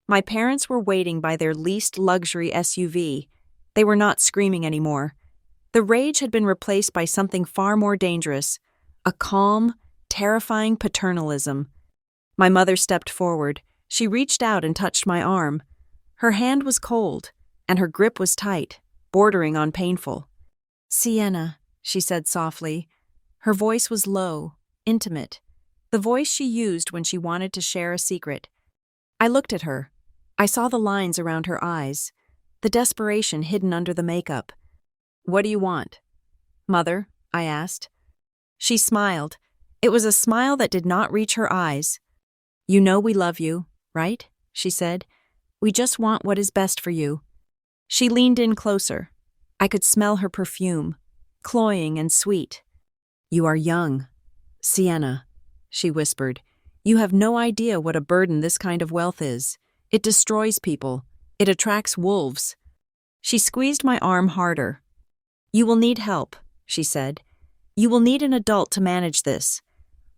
My parents were waiting by their leased luxury SUV. They were not screaming anymore. The rage had been replaced by something far more dangerous, a calm, terrifying paternalism. My mother stepped forward. She reached out and touched my arm. Her hand was cold, and her grip was tight, bordering on painful. "Sienna," she said softly. Her voice was low, intimate, the voice she used when she wanted to share a secret. I looked at her. I saw the lines around her eyes, the desperation hidden under the makeup. "What do you want?" "Mother?" I asked. She smiled. It was a smile that did not reach her eyes. "You know we love you, right?" she said. "We just want what is best for you." She leaned in closer. I could smell her perfume, cloying and sweet. "You are young, Sienna," she whispered. "You have no idea what a burden this kind of wealth is. It destroys people. It attracts wolves." She squeezed my arm harder. "You will need help," she said. "You will need an adult to manage this.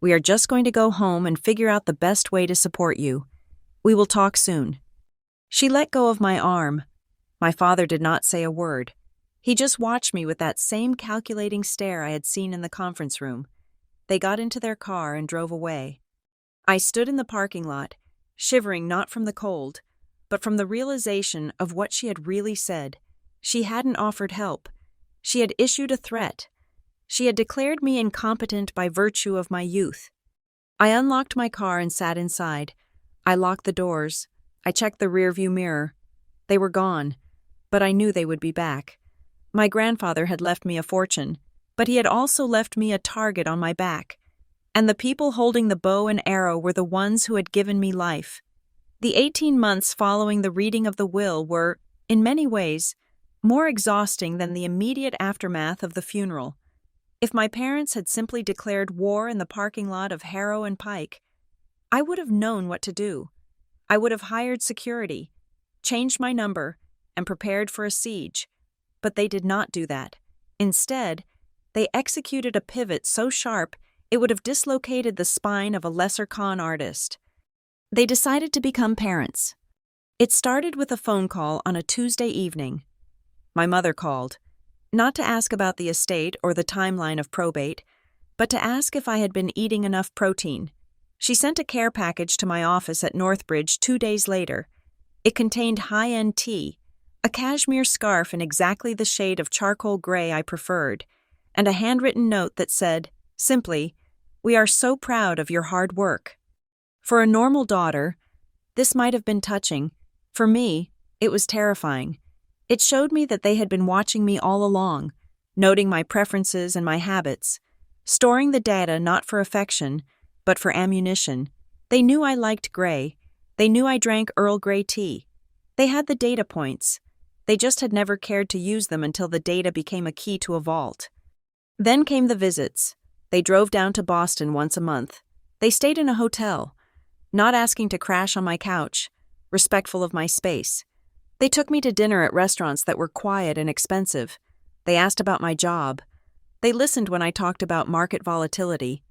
We are just going to go home and figure out the best way to support you. We will talk soon." She let go of my arm. My father did not say a word. He just watched me with that same calculating stare I had seen in the conference room. They got into their car and drove away. I stood in the parking lot, shivering not from the cold, but from the realization of what she had really said. She hadn't offered help. She had issued a threat. She had declared me incompetent by virtue of my youth. I unlocked my car and sat inside. I locked the doors. I checked the rearview mirror. They were gone, but I knew they would be back. My grandfather had left me a fortune, but he had also left me a target on my back. And the people holding the bow and arrow were the ones who had given me life. The 18 months following the reading of the will were, in many ways, more exhausting than the immediate aftermath of the funeral. If my parents had simply declared war in the parking lot of Harrow and Pike, I would have known what to do. I would have hired security, changed my number, and prepared for a siege. But they did not do that. Instead, they executed a pivot so sharp it would have dislocated the spine of a lesser con artist. They decided to become parents. It started with a phone call on a Tuesday evening. My mother called, not to ask about the estate or the timeline of probate, but to ask if I had been eating enough protein. She sent a care package to my office at Northbridge 2 days later. It contained high-end tea, a cashmere scarf in exactly the shade of charcoal gray I preferred, and a handwritten note that said, simply, "We are so proud of your hard work." For a normal daughter, this might have been touching. For me, it was terrifying. It showed me that they had been watching me all along, noting my preferences and my habits, storing the data not for affection, but for ammunition. They knew I liked gray. They knew I drank Earl Grey tea. They had the data points. They just had never cared to use them until the data became a key to a vault. Then came the visits. They drove down to Boston once a month. They stayed in a hotel, not asking to crash on my couch, respectful of my space. They took me to dinner at restaurants that were quiet and expensive. They asked about my job. They listened when I talked about market volatility.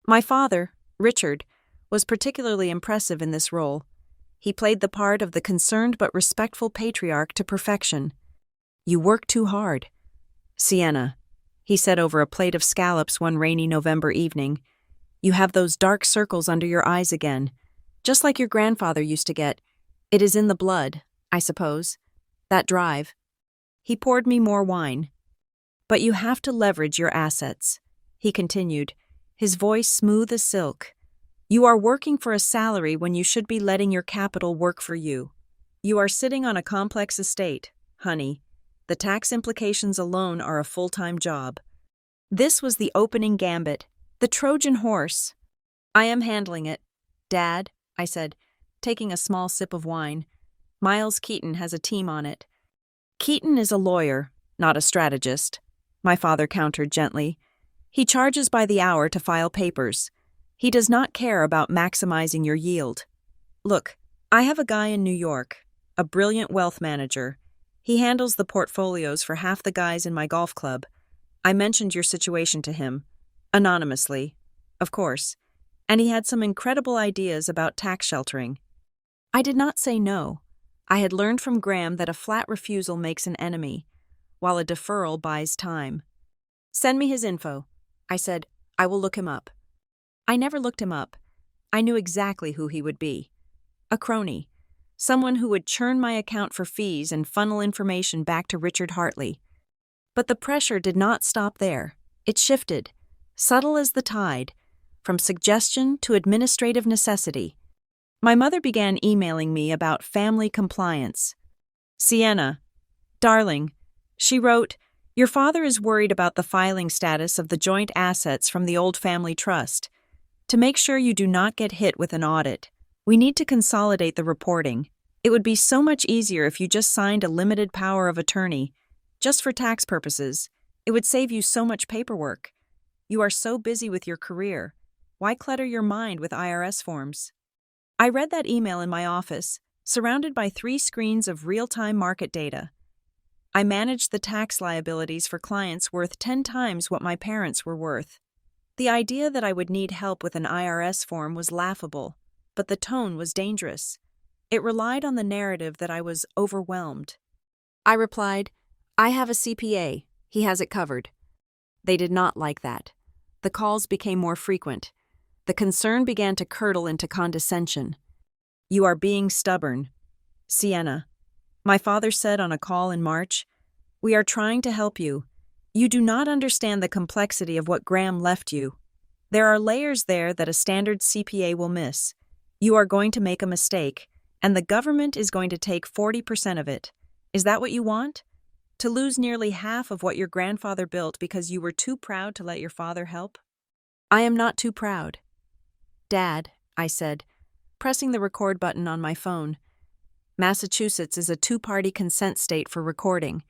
My father, Richard, was particularly impressive in this role. He played the part of the concerned but respectful patriarch to perfection. "You work too hard." "Sienna," he said over a plate of scallops one rainy November evening, "you have those dark circles under your eyes again, just like your grandfather used to get. It is in the blood, I suppose. That drive." He poured me more wine. "But you have to leverage your assets," he continued, his voice smooth as silk. "You are working for a salary when you should be letting your capital work for you. You are sitting on a complex estate, honey. The tax implications alone are a full-time job." This was the opening gambit, the Trojan horse. "I am handling it, Dad," I said, taking a small sip of wine. "Miles Keaton has a team on it." "Keaton is a lawyer, not a strategist," my father countered gently. "He charges by the hour to file papers. He does not care about maximizing your yield. Look, I have a guy in New York, a brilliant wealth manager. He handles the portfolios for half the guys in my golf club. I mentioned your situation to him, anonymously, of course, and he had some incredible ideas about tax sheltering. I did not say no. I had learned from Graham that a flat refusal makes an enemy, while a deferral buys time. "Send me his info," I said. "I will look him up." I never looked him up. I knew exactly who he would be. A crony. Someone who would churn my account for fees and funnel information back to Richard Hartley. But the pressure did not stop there. It shifted, subtle as the tide, from suggestion to administrative necessity. My mother began emailing me about family compliance. "Sienna, darling," she wrote, "your father is worried about the filing status of the joint assets from the old family trust. To make sure you do not get hit with an audit, we need to consolidate the reporting. It would be so much easier if you just signed a limited power of attorney, just for tax purposes. It would save you so much paperwork. You are so busy with your career. Why clutter your mind with IRS forms?" I read that email in my office, surrounded by 3 screens of real-time market data. I managed the tax liabilities for clients worth 10 times what my parents were worth. The idea that I would need help with an IRS form was laughable, but the tone was dangerous. It relied on the narrative that I was overwhelmed. I replied, "I have a CPA. He has it covered." They did not like that. The calls became more frequent. The concern began to curdle into condescension. "You are being stubborn. Sienna," my father said on a call in March, "we are trying to help you. You do not understand the complexity of what Graham left you. There are layers there that a standard CPA will miss. You are going to make a mistake, and the government is going to take 40% of it. Is that what you want? To lose nearly half of what your grandfather built because you were too proud to let your father help?" "I am not too proud." "Dad," I said, pressing the record button on my phone. Massachusetts is a 2-party consent state for recording,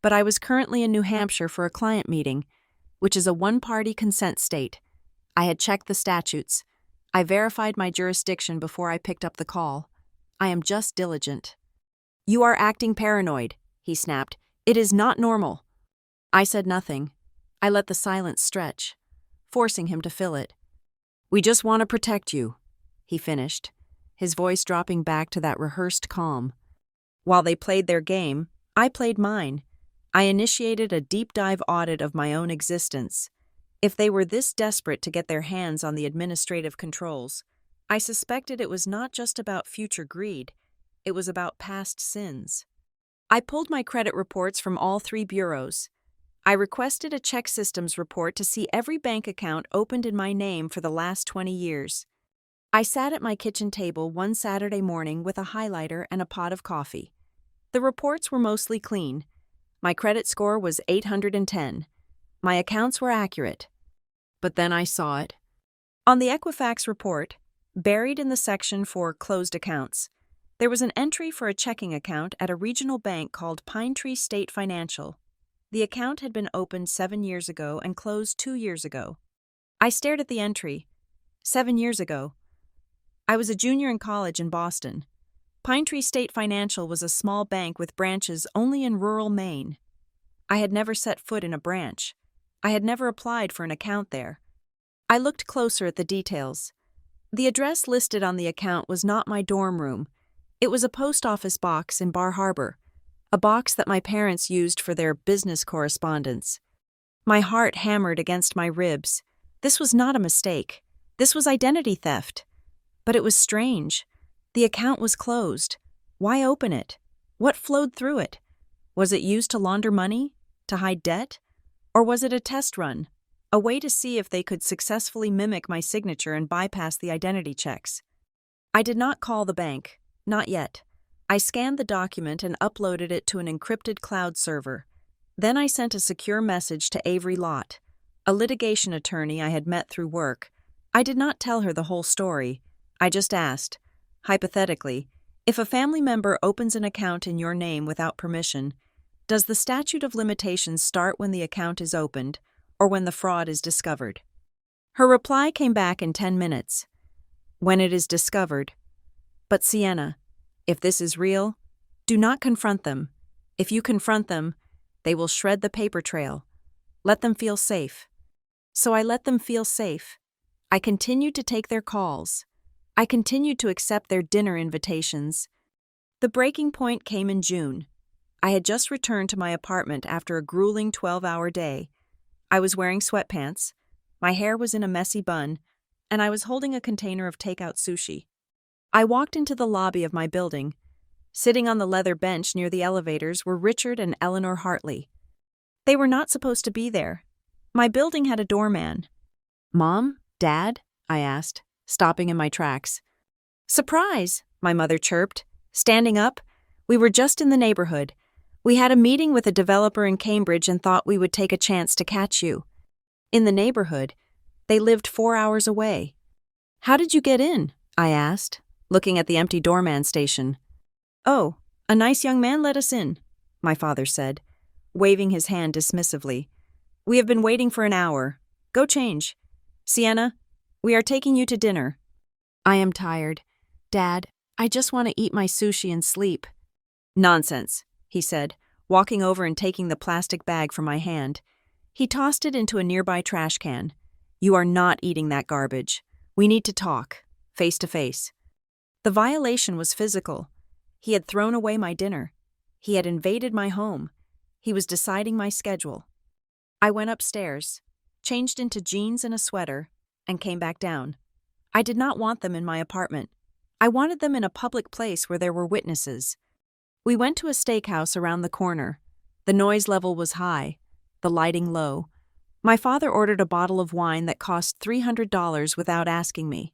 but I was currently in New Hampshire for a client meeting, which is a 1-party consent state. I had checked the statutes. I verified my jurisdiction before I picked up the call. I am just diligent. "You are acting paranoid," he snapped. "It is not normal." I said nothing. I let the silence stretch, forcing him to fill it. "We just want to protect you," he finished, his voice dropping back to that rehearsed calm. While they played their game, I played mine. I initiated a deep-dive audit of my own existence. If they were this desperate to get their hands on the administrative controls, I suspected it was not just about future greed, it was about past sins. I pulled my credit reports from all 3 bureaus. I requested a check systems report to see every bank account opened in my name for the last 20 years. I sat at my kitchen table one Saturday morning with a highlighter and a pot of coffee. The reports were mostly clean. My credit score was 810. My accounts were accurate. But then I saw it. On the Equifax report, Buried in the section for closed accounts, there was an entry for a checking account at a regional bank called Pine Tree State Financial. The account had been opened 7 years ago and closed 2 years ago. I stared at the entry. 7 years ago. I was a junior in college in Boston. Pine Tree State Financial was a small bank with branches only in rural Maine. I had never set foot in a branch. I had never applied for an account there. I looked closer at the details. The address listed on the account was not my dorm room. It was a post office box in Bar Harbor, a box that my parents used for their business correspondence. My heart hammered against my ribs. This was not a mistake. This was identity theft. But it was strange. The account was closed. Why open it? What flowed through it? Was it used to launder money? To hide debt? Or was it a test run? A way to see if they could successfully mimic my signature and bypass the identity checks. I did not call the bank. Not yet. I scanned the document and uploaded it to an encrypted cloud server. Then I sent a secure message to Avery Lott, a litigation attorney I had met through work. I did not tell her the whole story. I just asked, hypothetically, if a family member opens an account in your name without permission, does the statute of limitations start when the account is opened or when the fraud is discovered? Her reply came back in 10 minutes. When it is discovered. But Sienna, if this is real, do not confront them. If you confront them, they will shred the paper trail. Let them feel safe. So I let them feel safe. I continued to take their calls. I continued to accept their dinner invitations. The breaking point came in June. I had just returned to my apartment after a grueling 12-hour day. I was wearing sweatpants, my hair was in a messy bun, and I was holding a container of takeout sushi. I walked into the lobby of my building. Sitting on the leather bench near the elevators were Richard and Eleanor Hartley. They were not supposed to be there. My building had a doorman. "Mom? Dad?" I asked, stopping in my tracks. "Surprise," my mother chirped, standing up. "We were just in the neighborhood. We had a meeting with a developer in Cambridge and thought we would take a chance to catch you." In the neighborhood? They lived 4 hours away. "How did you get in?" I asked, looking at the empty doorman station. "Oh, a nice young man let us in," my father said, waving his hand dismissively. "We have been waiting for an hour. Go change. Sienna, we are taking you to dinner." "I am tired. Dad, I just want to eat my sushi and sleep." "Nonsense," he said, walking over and taking the plastic bag from my hand. He tossed it into a nearby trash can. "You are not eating that garbage. We need to talk, face to face." The violation was physical. He had thrown away my dinner. He had invaded my home. He was deciding my schedule. I went upstairs, changed into jeans and a sweater, and came back down. I did not want them in my apartment. I wanted them in a public place where there were witnesses. We went to a steakhouse around the corner. The noise level was high, the lighting low. My father ordered a bottle of wine that cost $300 without asking me.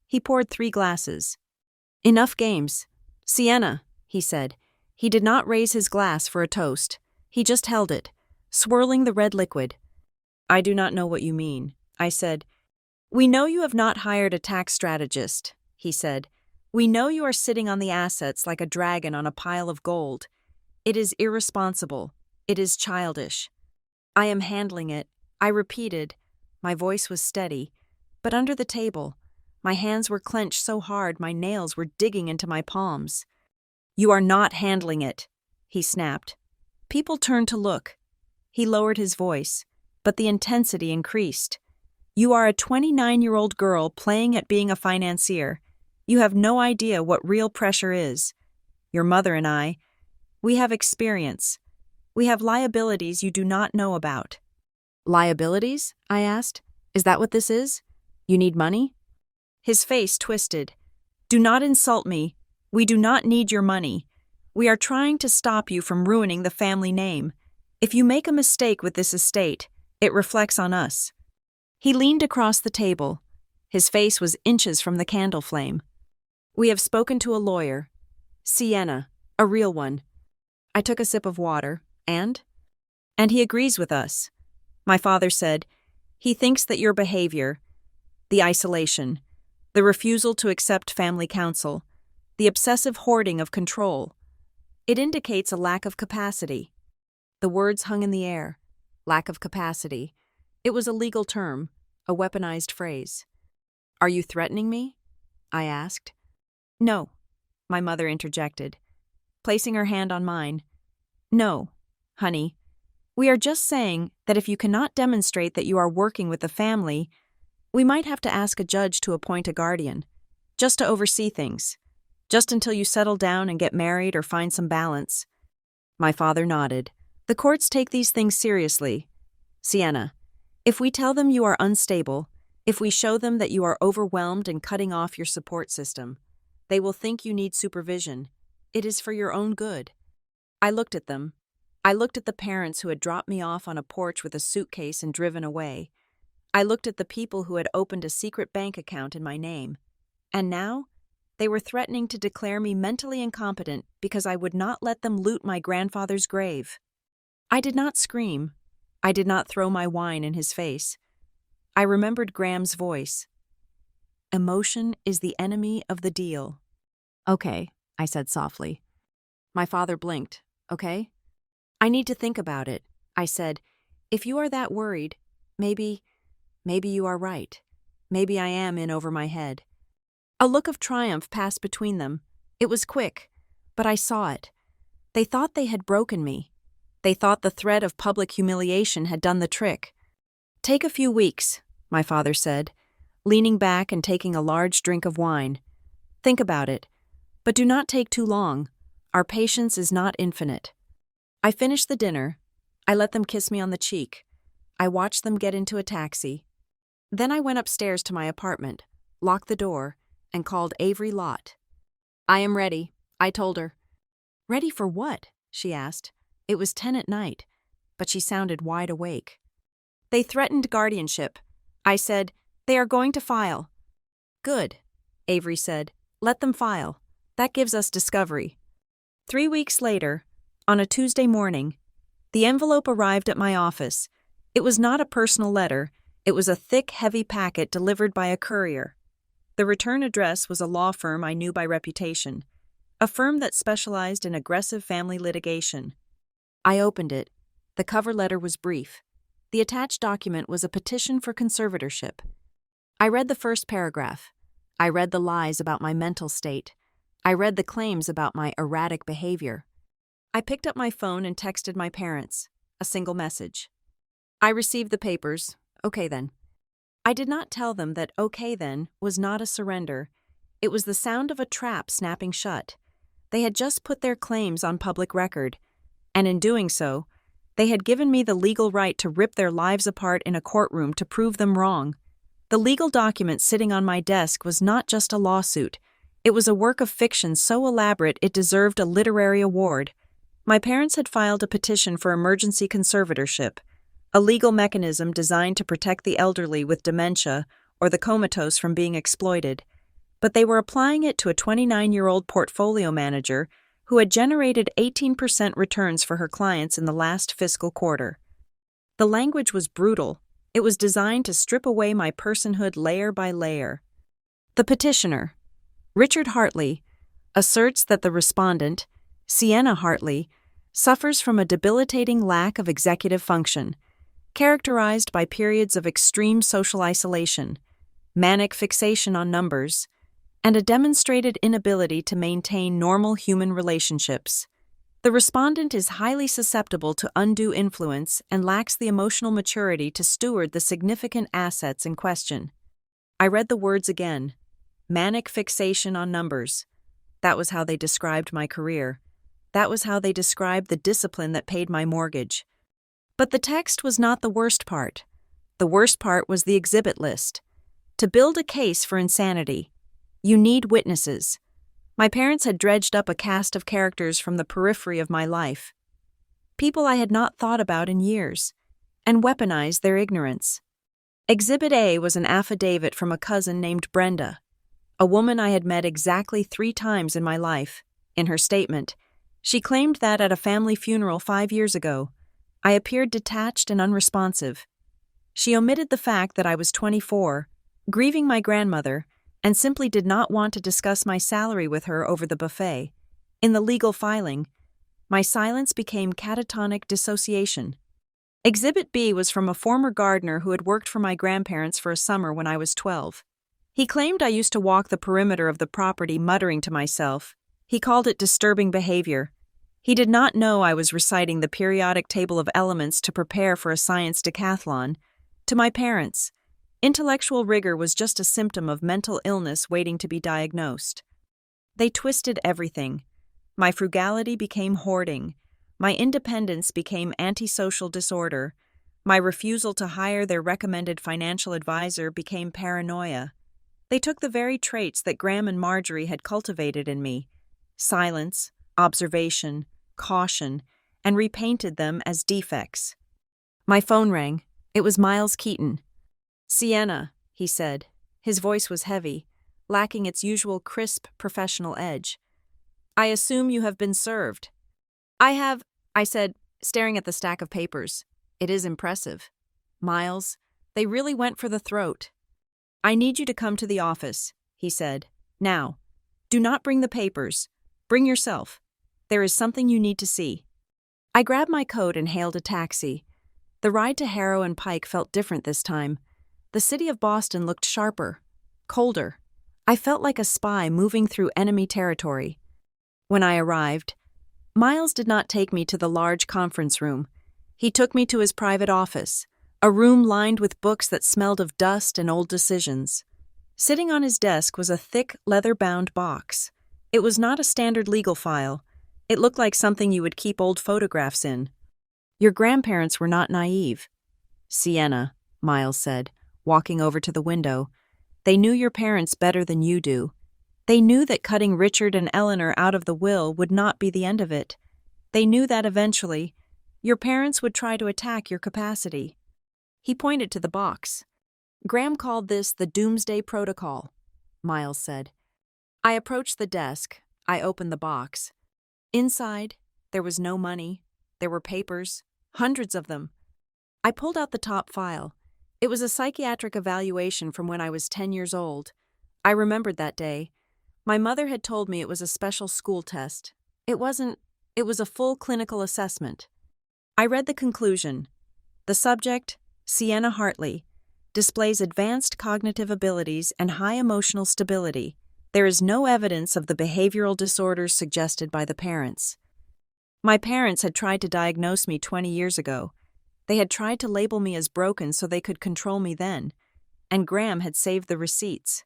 He poured 3 glasses. "Enough games. Sienna," he said. He did not raise his glass for a toast. He just held it, swirling the red liquid. "I do not know what you mean," I said. "We know you have not hired a tax strategist," he said. "We know you are sitting on the assets like a dragon on a pile of gold. It is irresponsible. It is childish." "I am handling it," I repeated. My voice was steady, but under the table, my hands were clenched so hard my nails were digging into my palms. "You are not handling it," he snapped. People turned to look. He lowered his voice, but the intensity increased. "You are a 29-year-old girl playing at being a financier. You have no idea what real pressure is. Your mother and I, we have experience. We have liabilities you do not know about." "Liabilities?" I asked. "Is that what this is? You need money?" His face twisted. "Do not insult me. We do not need your money. We are trying to stop you from ruining the family name. If you make a mistake with this estate, it reflects on us." He leaned across the table. His face was inches from the candle flame. "We have spoken to a lawyer. Sienna, a real one." I took a sip of water, and he agrees with us. My father said, "He thinks that your behavior, the isolation, the refusal to accept family counsel, the obsessive hoarding of control. It indicates a lack of capacity. The words hung in the air. Lack of capacity. It was a legal term, a weaponized phrase. "Are you threatening me?" I asked. "No," my mother interjected, placing her hand on mine. "No, honey. We are just saying that if you cannot demonstrate that you are working with the family, we might have to ask a judge to appoint a guardian, just to oversee things, just until you settle down and get married or find some balance." My father nodded. "The courts take these things seriously. Sienna, if we tell them you are unstable, if we show them that you are overwhelmed and cutting off your support system, they will think you need supervision. It is for your own good." I looked at them. I looked at the parents who had dropped me off on a porch with a suitcase and driven away. I looked at the people who had opened a secret bank account in my name. And now, they were threatening to declare me mentally incompetent because I would not let them loot my grandfather's grave. I did not scream. I did not throw my wine in his face. I remembered Graham's voice. "Emotion is the enemy of the deal." "Okay," I said softly. My father blinked. "Okay?" "I need to think about it," I said. "If you are that worried, maybe you are right. Maybe I am in over my head." A look of triumph passed between them. It was quick, but I saw it. They thought they had broken me. They thought the threat of public humiliation had done the trick. "Take a few weeks," my father said, leaning back and taking a large drink of wine. "Think about it, but do not take too long. Our patience is not infinite." I finished the dinner. I let them kiss me on the cheek. I watched them get into a taxi. Then I went upstairs to my apartment, locked the door, and called Avery Lott. "I am ready," I told her. "Ready for what?" she asked. It was 10 at night, but she sounded wide awake. "They threatened guardianship." I said, "They are going to file." "Good," Avery said. "Let them file. That gives us discovery." 3 weeks later, on a Tuesday morning, the envelope arrived at my office. It was not a personal letter. It was a thick, heavy packet delivered by a courier. The return address was a law firm I knew by reputation, a firm that specialized in aggressive family litigation. I opened it. The cover letter was brief. The attached document was a petition for conservatorship. I read the first paragraph. I read the lies about my mental state. I read the claims about my erratic behavior. I picked up my phone and texted my parents, a single message. "I received the papers. Okay then." I did not tell them that "okay then" was not a surrender. It was the sound of a trap snapping shut. They had just put their claims on public record, and in doing so, they had given me the legal right to rip their lives apart in a courtroom to prove them wrong. The legal document sitting on my desk was not just a lawsuit. It was a work of fiction so elaborate it deserved a literary award. My parents had filed a petition for emergency conservatorship, a legal mechanism designed to protect the elderly with dementia or the comatose from being exploited. But they were applying it to a 29-year-old portfolio manager who had generated 18% returns for her clients in the last fiscal quarter. The language was brutal. It was designed to strip away my personhood layer by layer. The petitioner, Richard Hartley, asserts that the respondent, Sienna Hartley, suffers from a debilitating lack of executive function, characterized by periods of extreme social isolation, manic fixation on numbers, and a demonstrated inability to maintain normal human relationships. The respondent is highly susceptible to undue influence and lacks the emotional maturity to steward the significant assets in question. I read the words again. Manic fixation on numbers. That was how they described my career. That was how they described the discipline that paid my mortgage. But the text was not the worst part. The worst part was the exhibit list. To build a case for insanity, you need witnesses. My parents had dredged up a cast of characters from the periphery of my life, people I had not thought about in years, and weaponized their ignorance. Exhibit A was an affidavit from a cousin named Brenda, a woman I had met exactly 3 times in my life. In her statement, she claimed that at a family funeral 5 years ago, I appeared detached and unresponsive. She omitted the fact that I was 24, grieving my grandmother, and simply did not want to discuss my salary with her over the buffet. In the legal filing, my silence became catatonic dissociation. Exhibit B was from a former gardener who had worked for my grandparents for a summer when I was 12. He claimed I used to walk the perimeter of the property muttering to myself. He called it disturbing behavior. He did not know I was reciting the periodic table of elements to prepare for a science decathlon. To my parents, intellectual rigor was just a symptom of mental illness waiting to be diagnosed. They twisted everything. My frugality became hoarding. My independence became antisocial disorder. My refusal to hire their recommended financial advisor became paranoia. They took the very traits that Graham and Marjorie had cultivated in me: silence, observation, caution, and repainted them as defects. My phone rang. It was Miles Keaton. "Sienna," he said. His voice was heavy, lacking its usual crisp professional edge. "I assume you have been served." "I have," I said, staring at the stack of papers. "It is impressive. Miles, they really went for the throat." "I need you to come to the office," he said. "Now. Do not bring the papers. Bring yourself. There is something you need to see." I grabbed my coat and hailed a taxi. The ride to Harrow and Pike felt different this time. The city of Boston looked sharper, colder. I felt like a spy moving through enemy territory. When I arrived, Miles did not take me to the large conference room. He took me to his private office, a room lined with books that smelled of dust and old decisions. Sitting on his desk was a thick, leather-bound box. It was not a standard legal file. It looked like something you would keep old photographs in. "Your grandparents were not naive." "Sienna," Miles said, walking over to the window. "They knew your parents better than you do. They knew that cutting Richard and Eleanor out of the will would not be the end of it. They knew that eventually, your parents would try to attack your capacity." He pointed to the box. "Graham called this the Doomsday Protocol," Miles said. I approached the desk. I opened the box. Inside, there was no money. There were papers, hundreds of them. I pulled out the top file. It was a psychiatric evaluation from when I was 10 years old. I remembered that day. My mother had told me it was a special school test. It wasn't. It was a full clinical assessment. I read the conclusion. The subject, Sienna Hartley, displays advanced cognitive abilities and high emotional stability. There is no evidence of the behavioral disorders suggested by the parents. My parents had tried to diagnose me 20 years ago. They had tried to label me as broken so they could control me then, and Graham had saved the receipts.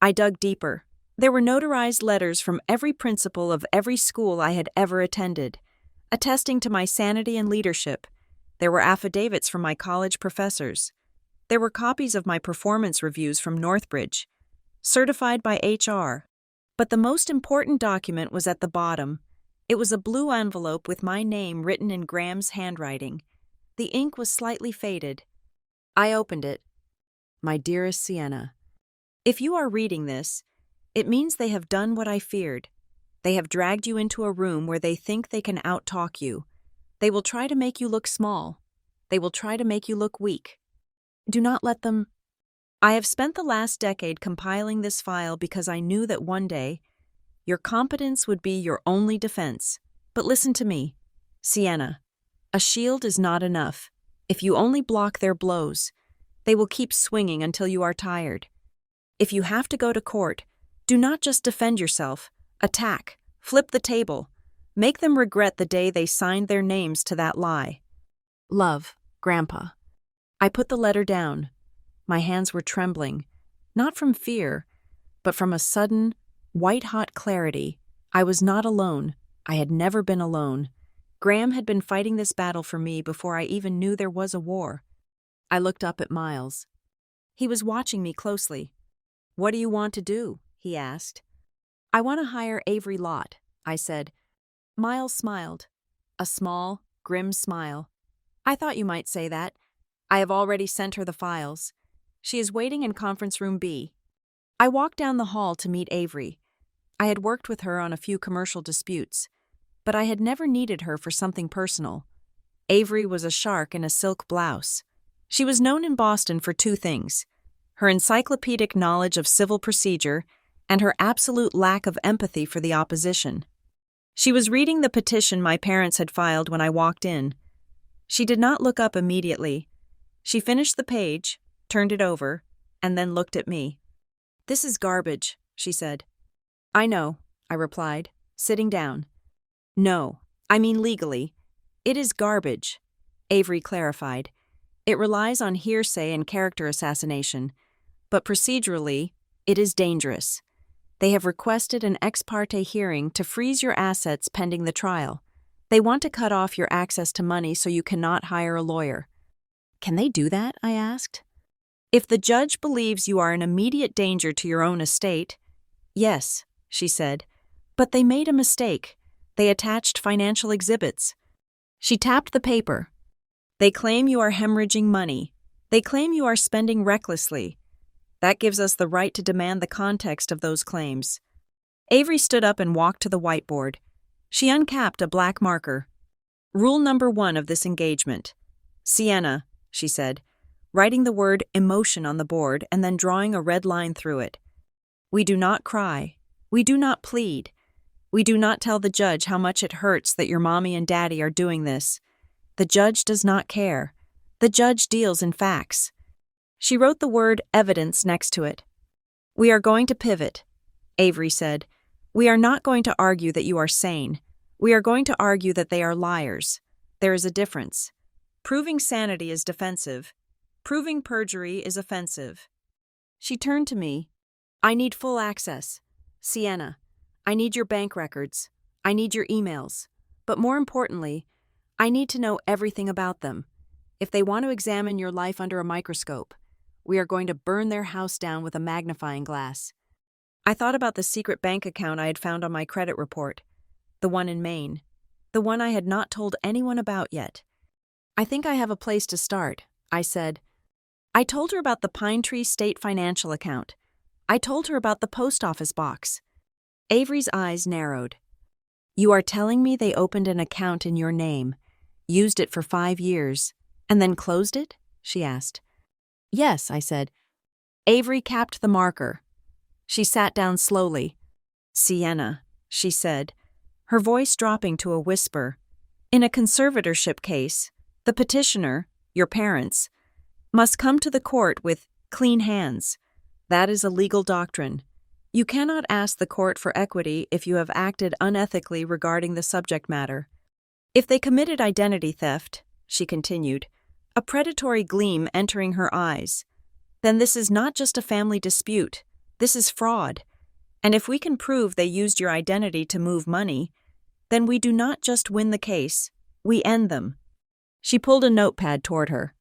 I dug deeper. There were notarized letters from every principal of every school I had ever attended, attesting to my sanity and leadership. There were affidavits from my college professors. There were copies of my performance reviews from Northbridge, certified by HR. But the most important document was at the bottom. It was a blue envelope with my name written in Graham's handwriting. The ink was slightly faded. I opened it. "My dearest Sienna, if you are reading this, it means they have done what I feared. They have dragged you into a room where they think they can out-talk you. They will try to make you look small. They will try to make you look weak. Do not let them. I have spent the last decade compiling this file because I knew that one day, your competence would be your only defense. But listen to me, Sienna. A shield is not enough. If you only block their blows, they will keep swinging until you are tired. If you have to go to court, do not just defend yourself. Attack. Flip the table. Make them regret the day they signed their names to that lie. Love, Grandpa." I put the letter down. My hands were trembling, not from fear, but from a sudden, white-hot clarity. I was not alone. I had never been alone. Graham had been fighting this battle for me before I even knew there was a war. I looked up at Miles. He was watching me closely. "What do you want to do?" he asked. "I want to hire Avery Lott," I said. Miles smiled. A small, grim smile. "I thought you might say that. I have already sent her the files. She is waiting in conference room B." I walked down the hall to meet Avery. I had worked with her on a few commercial disputes, but I had never needed her for something personal. Avery was a shark in a silk blouse. She was known in Boston for two things: her encyclopedic knowledge of civil procedure, and her absolute lack of empathy for the opposition. She was reading the petition my parents had filed when I walked in. She did not look up immediately. She finished the page, turned it over, and then looked at me. "This is garbage," she said. "I know," I replied, sitting down. "No, I mean legally. It is garbage," Avery clarified. "It relies on hearsay and character assassination, but procedurally, it is dangerous. They have requested an ex parte hearing to freeze your assets pending the trial. They want to cut off your access to money so you cannot hire a lawyer." "Can they do that?" I asked. "If the judge believes you are in immediate danger to your own estate." "Yes," she said, "but they made a mistake. They attached financial exhibits." She tapped the paper. "They claim you are hemorrhaging money. They claim you are spending recklessly. That gives us the right to demand the context of those claims." Avery stood up and walked to the whiteboard. She uncapped a black marker. "Rule number 1 of this engagement. Sienna," she said, writing the word emotion on the board and then drawing a red line through it. "We do not cry. We do not plead. We do not tell the judge how much it hurts that your mommy and daddy are doing this. The judge does not care. The judge deals in facts." She wrote the word evidence next to it. "We are going to pivot," Avery said. "We are not going to argue that you are sane. We are going to argue that they are liars. There is a difference. Proving sanity is defensive. Proving perjury is offensive." She turned to me. "I need full access. Sienna, I need your bank records. I need your emails. But more importantly, I need to know everything about them. If they want to examine your life under a microscope, we are going to burn their house down with a magnifying glass." I thought about the secret bank account I had found on my credit report, the one in Maine, the one I had not told anyone about yet. "I think I have a place to start," I said. I told her about the Pine Tree State Financial account. I told her about the post office box. Avery's eyes narrowed. "You are telling me they opened an account in your name, used it for 5 years, and then closed it?" she asked. "Yes," I said. Avery capped the marker. She sat down slowly. "Sienna," she said, her voice dropping to a whisper, "in a conservatorship case, the petitioner, your parents, must come to the court with clean hands. That is a legal doctrine. You cannot ask the court for equity if you have acted unethically regarding the subject matter. If they committed identity theft," she continued, a predatory gleam entering her eyes, "then this is not just a family dispute. This is fraud. And if we can prove they used your identity to move money, then we do not just win the case, we end them." She pulled a notepad toward her.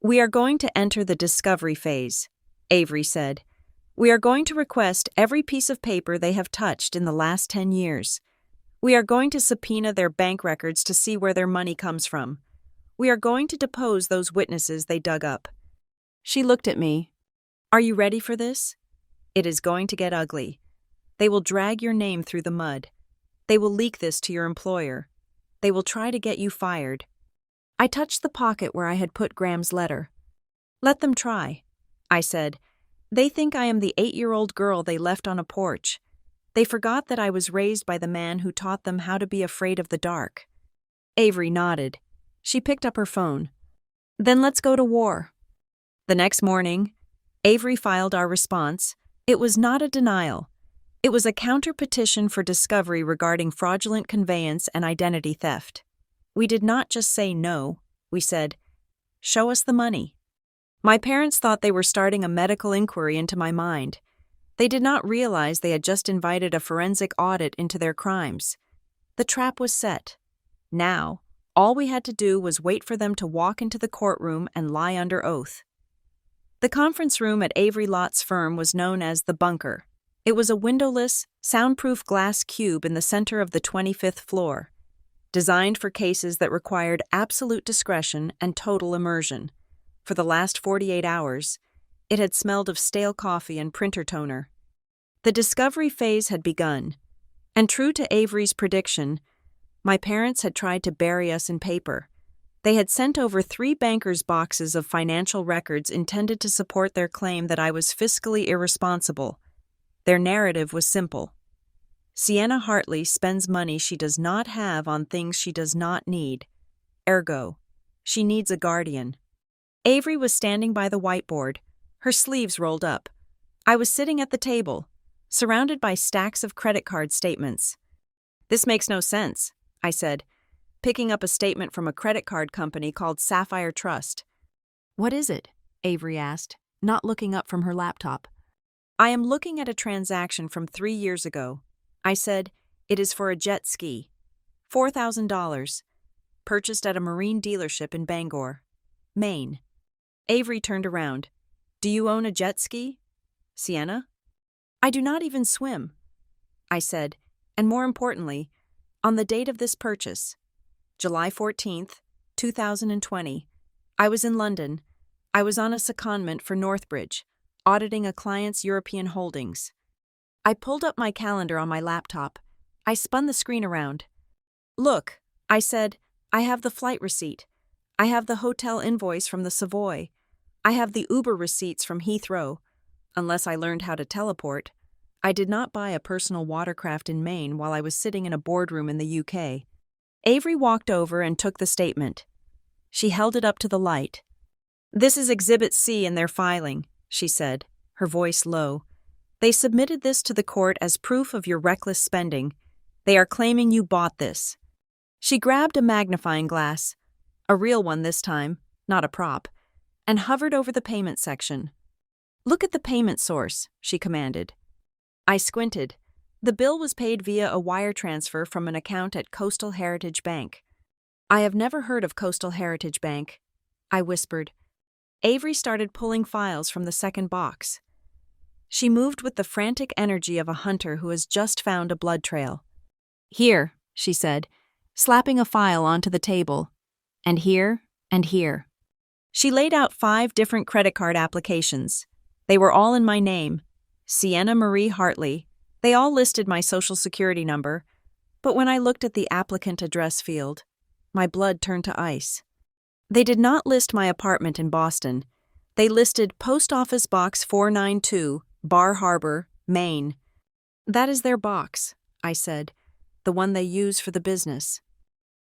"We are going to enter the discovery phase," Avery said. "We are going to request every piece of paper they have touched in the last 10 years. We are going to subpoena their bank records to see where their money comes from. We are going to depose those witnesses they dug up." She looked at me. "Are you ready for this? It is going to get ugly. They will drag your name through the mud. They will leak this to your employer. They will try to get you fired." I touched the pocket where I had put Graham's letter. "Let them try," I said. "They think I am the 8-year-old girl they left on a porch. They forgot that I was raised by the man who taught them how to be afraid of the dark." Avery nodded. She picked up her phone. "Then let's go to war." The next morning, Avery filed our response. It was not a denial. It was a counter-petition for discovery regarding fraudulent conveyance and identity theft. We did not just say no, we said, "Show us the money." My parents thought they were starting a medical inquiry into my mind. They did not realize they had just invited a forensic audit into their crimes. The trap was set. Now, all we had to do was wait for them to walk into the courtroom and lie under oath. The conference room at Avery Lott's firm was known as the Bunker. It was a windowless, soundproof glass cube in the center of the 25th floor, designed for cases that required absolute discretion and total immersion. For the last 48 hours, it had smelled of stale coffee and printer toner. The discovery phase had begun, and true to Avery's prediction, my parents had tried to bury us in paper. They had sent over 3 bankers' boxes of financial records intended to support their claim that I was fiscally irresponsible. Their narrative was simple. Sienna Hartley spends money she does not have on things she does not need. Ergo, she needs a guardian. Avery was standing by the whiteboard, her sleeves rolled up. I was sitting at the table, surrounded by stacks of credit card statements. "This makes no sense," I said, picking up a statement from a credit card company called Sapphire Trust. "What is it?" Avery asked, not looking up from her laptop. "I am looking at a transaction from 3 years ago." I said, "It is for a jet ski. $4,000. Purchased at a marine dealership in Bangor, Maine." Avery turned around. "Do you own a jet ski, Sienna?" "I do not even swim," I said, and more importantly, on the date of this purchase, July 14th, 2020, I was in London. I was on a secondment for Northbridge, auditing a client's European holdings. I pulled up my calendar on my laptop. I spun the screen around. "Look," I said, "I have the flight receipt. I have the hotel invoice from the Savoy. I have the Uber receipts from Heathrow. Unless I learned how to teleport. I did not buy a personal watercraft in Maine while I was sitting in a boardroom in the UK. Avery walked over and took the statement. She held it up to the light. "This is Exhibit C in their filing," she said, her voice low. "They submitted this to the court as proof of your reckless spending. They are claiming you bought this." She grabbed a magnifying glass, a real one this time, not a prop, and hovered over the payment section. "Look at the payment source," she commanded. I squinted. The bill was paid via a wire transfer from an account at Coastal Heritage Bank. "I have never heard of Coastal Heritage Bank," I whispered. Avery started pulling files from the second box. She moved with the frantic energy of a hunter who has just found a blood trail. "Here," she said, slapping a file onto the table. "And here, and here." She laid out 5 different credit card applications. They were all in my name, Sienna Marie Hartley. They all listed my social security number, but when I looked at the applicant address field, my blood turned to ice. They did not list my apartment in Boston. They listed Post Office Box 492, Bar Harbor, Maine. "That is their box," I said, "the one they use for the business."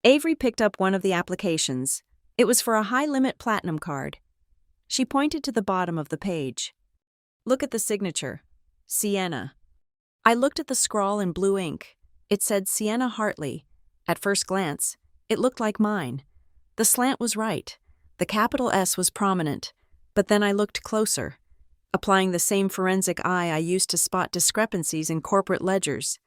Avery picked up one of the applications. It was for a high-limit platinum card. She pointed to the bottom of the page. "Look at the signature. Sienna." I looked at the scrawl in blue ink. It said Sienna Hartley. At first glance, it looked like mine. The slant was right. The capital S was prominent. But then I looked closer, applying the same forensic eye I used to spot discrepancies in corporate ledgers.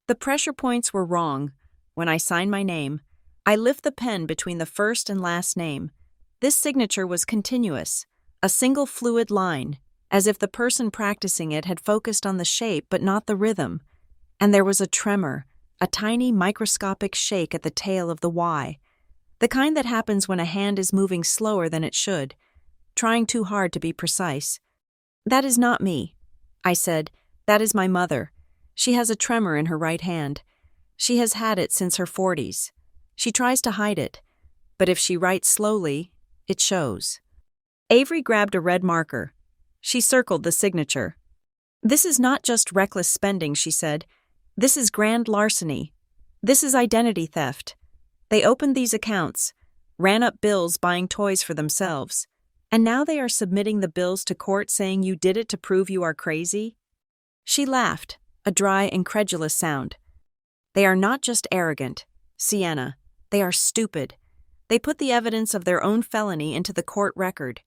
The pressure points were wrong. When I signed my name, I lift the pen between the first and last name. This signature was continuous, a single fluid line, as if the person practicing it had focused on the shape but not the rhythm. And there was a tremor, a tiny microscopic shake at the tail of the Y, the kind that happens when a hand is moving slower than it should, trying too hard to be precise. "That is not me," I said. "That is my mother. She has a tremor in her right hand. She has had it since her 40s. She tries to hide it, but if she writes slowly, it shows." Avery grabbed a red marker. She circled the signature. "This is not just reckless spending," she said. "This is grand larceny. This is identity theft. They opened these accounts, ran up bills buying toys for themselves, and now they are submitting the bills to court saying you did it to prove you are crazy?" She laughed, a dry, incredulous sound. "They are not just arrogant, Sienna. They are stupid. They put the evidence of their own felony into the court record."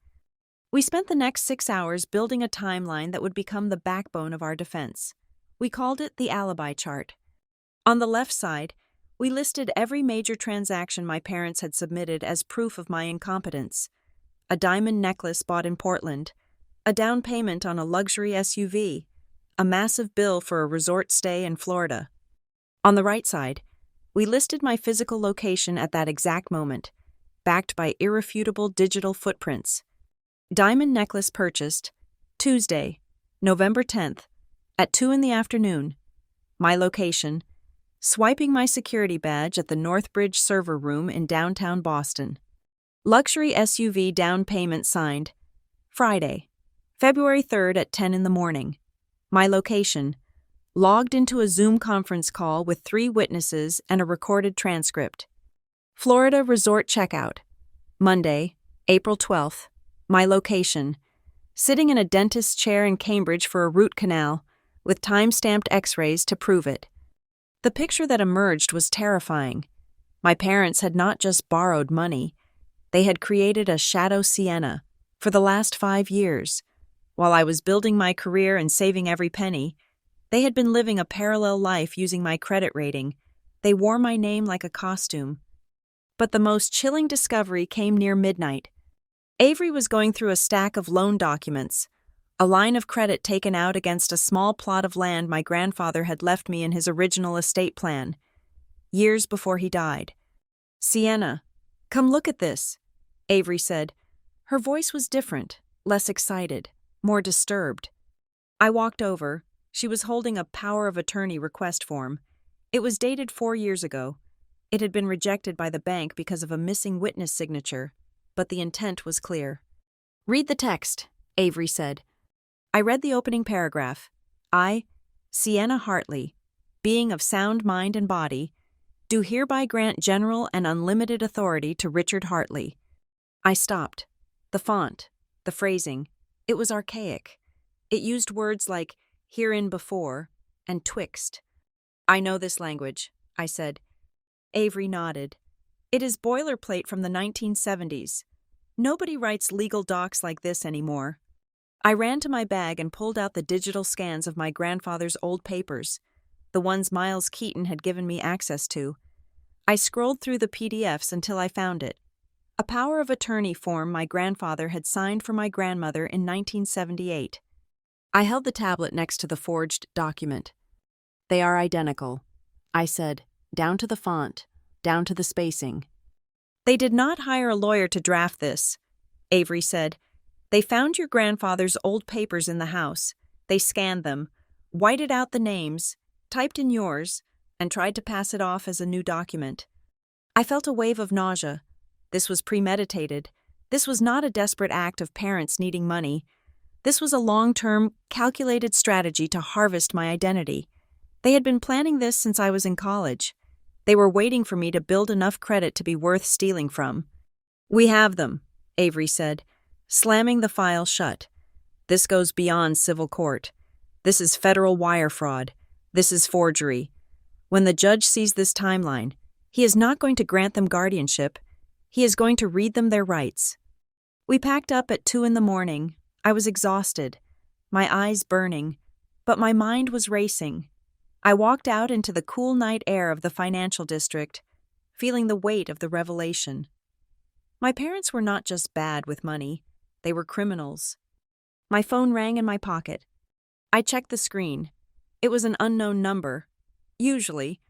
We spent the next 6 hours building a timeline that would become the backbone of our defense. We called it the alibi chart. On the left side, we listed every major transaction my parents had submitted as proof of my incompetence. A diamond necklace bought in Portland, a down payment on a luxury SUV, a massive bill for a resort stay in Florida. On the right side, we listed my physical location at that exact moment, backed by irrefutable digital footprints. Diamond necklace purchased, Tuesday, November 10th, at 2 p.m. My location, swiping my security badge at the Northbridge server room in downtown Boston. Luxury SUV down payment signed. Friday, February 3rd at 10 in the morning. My location. Logged into a Zoom conference call with 3 witnesses and a recorded transcript. Florida Resort checkout. Monday, April 12th. My location. Sitting in a dentist's chair in Cambridge for a root canal, with time-stamped x-rays to prove it. The picture that emerged was terrifying. My parents had not just borrowed money, they had created a shadow Sienna for the last 5 years. While I was building my career and saving every penny, they had been living a parallel life using my credit rating. They wore my name like a costume. But the most chilling discovery came near midnight. Avery was going through a stack of loan documents, a line of credit taken out against a small plot of land my grandfather had left me in his original estate plan, years before he died. "Sienna, come look at this," Avery said. Her voice was different, less excited, more disturbed. I walked over. She was holding a power of attorney request form. It was dated 4 years ago. It had been rejected by the bank because of a missing witness signature, but the intent was clear. "Read the text," Avery said. I read the opening paragraph. I, Sienna Hartley, being of sound mind and body, do hereby grant general and unlimited authority to Richard Hartley. I stopped. The font, the phrasing, it was archaic. It used words like herein before and twixt. "I know this language," I said. Avery nodded. "It is boilerplate from the 1970s. Nobody writes legal docs like this anymore." I ran to my bag and pulled out the digital scans of my grandfather's old papers, the ones Miles Keaton had given me access to. I scrolled through the PDFs until I found it. A power of attorney form my grandfather had signed for my grandmother in 1978. I held the tablet next to the forged document. "They are identical," I said, down to the font, down to the spacing. "They did not hire a lawyer to draft this," Avery said. "They found your grandfather's old papers in the house. They scanned them, whited out the names, typed in yours, and tried to pass it off as a new document." I felt a wave of nausea. This was premeditated. This was not a desperate act of parents needing money. This was a long-term, calculated strategy to harvest my identity. They had been planning this since I was in college. They were waiting for me to build enough credit to be worth stealing from. "We have them," Avery said, slamming the file shut. "This goes beyond civil court. This is federal wire fraud. This is forgery. When the judge sees this timeline, he is not going to grant them guardianship. He is going to read them their rights." We packed up at 2 in the morning. I was exhausted, my eyes burning, but my mind was racing. I walked out into the cool night air of the financial district, feeling the weight of the revelation. My parents were not just bad with money, they were criminals. My phone rang in my pocket. I checked the screen. It was an unknown number. Usually,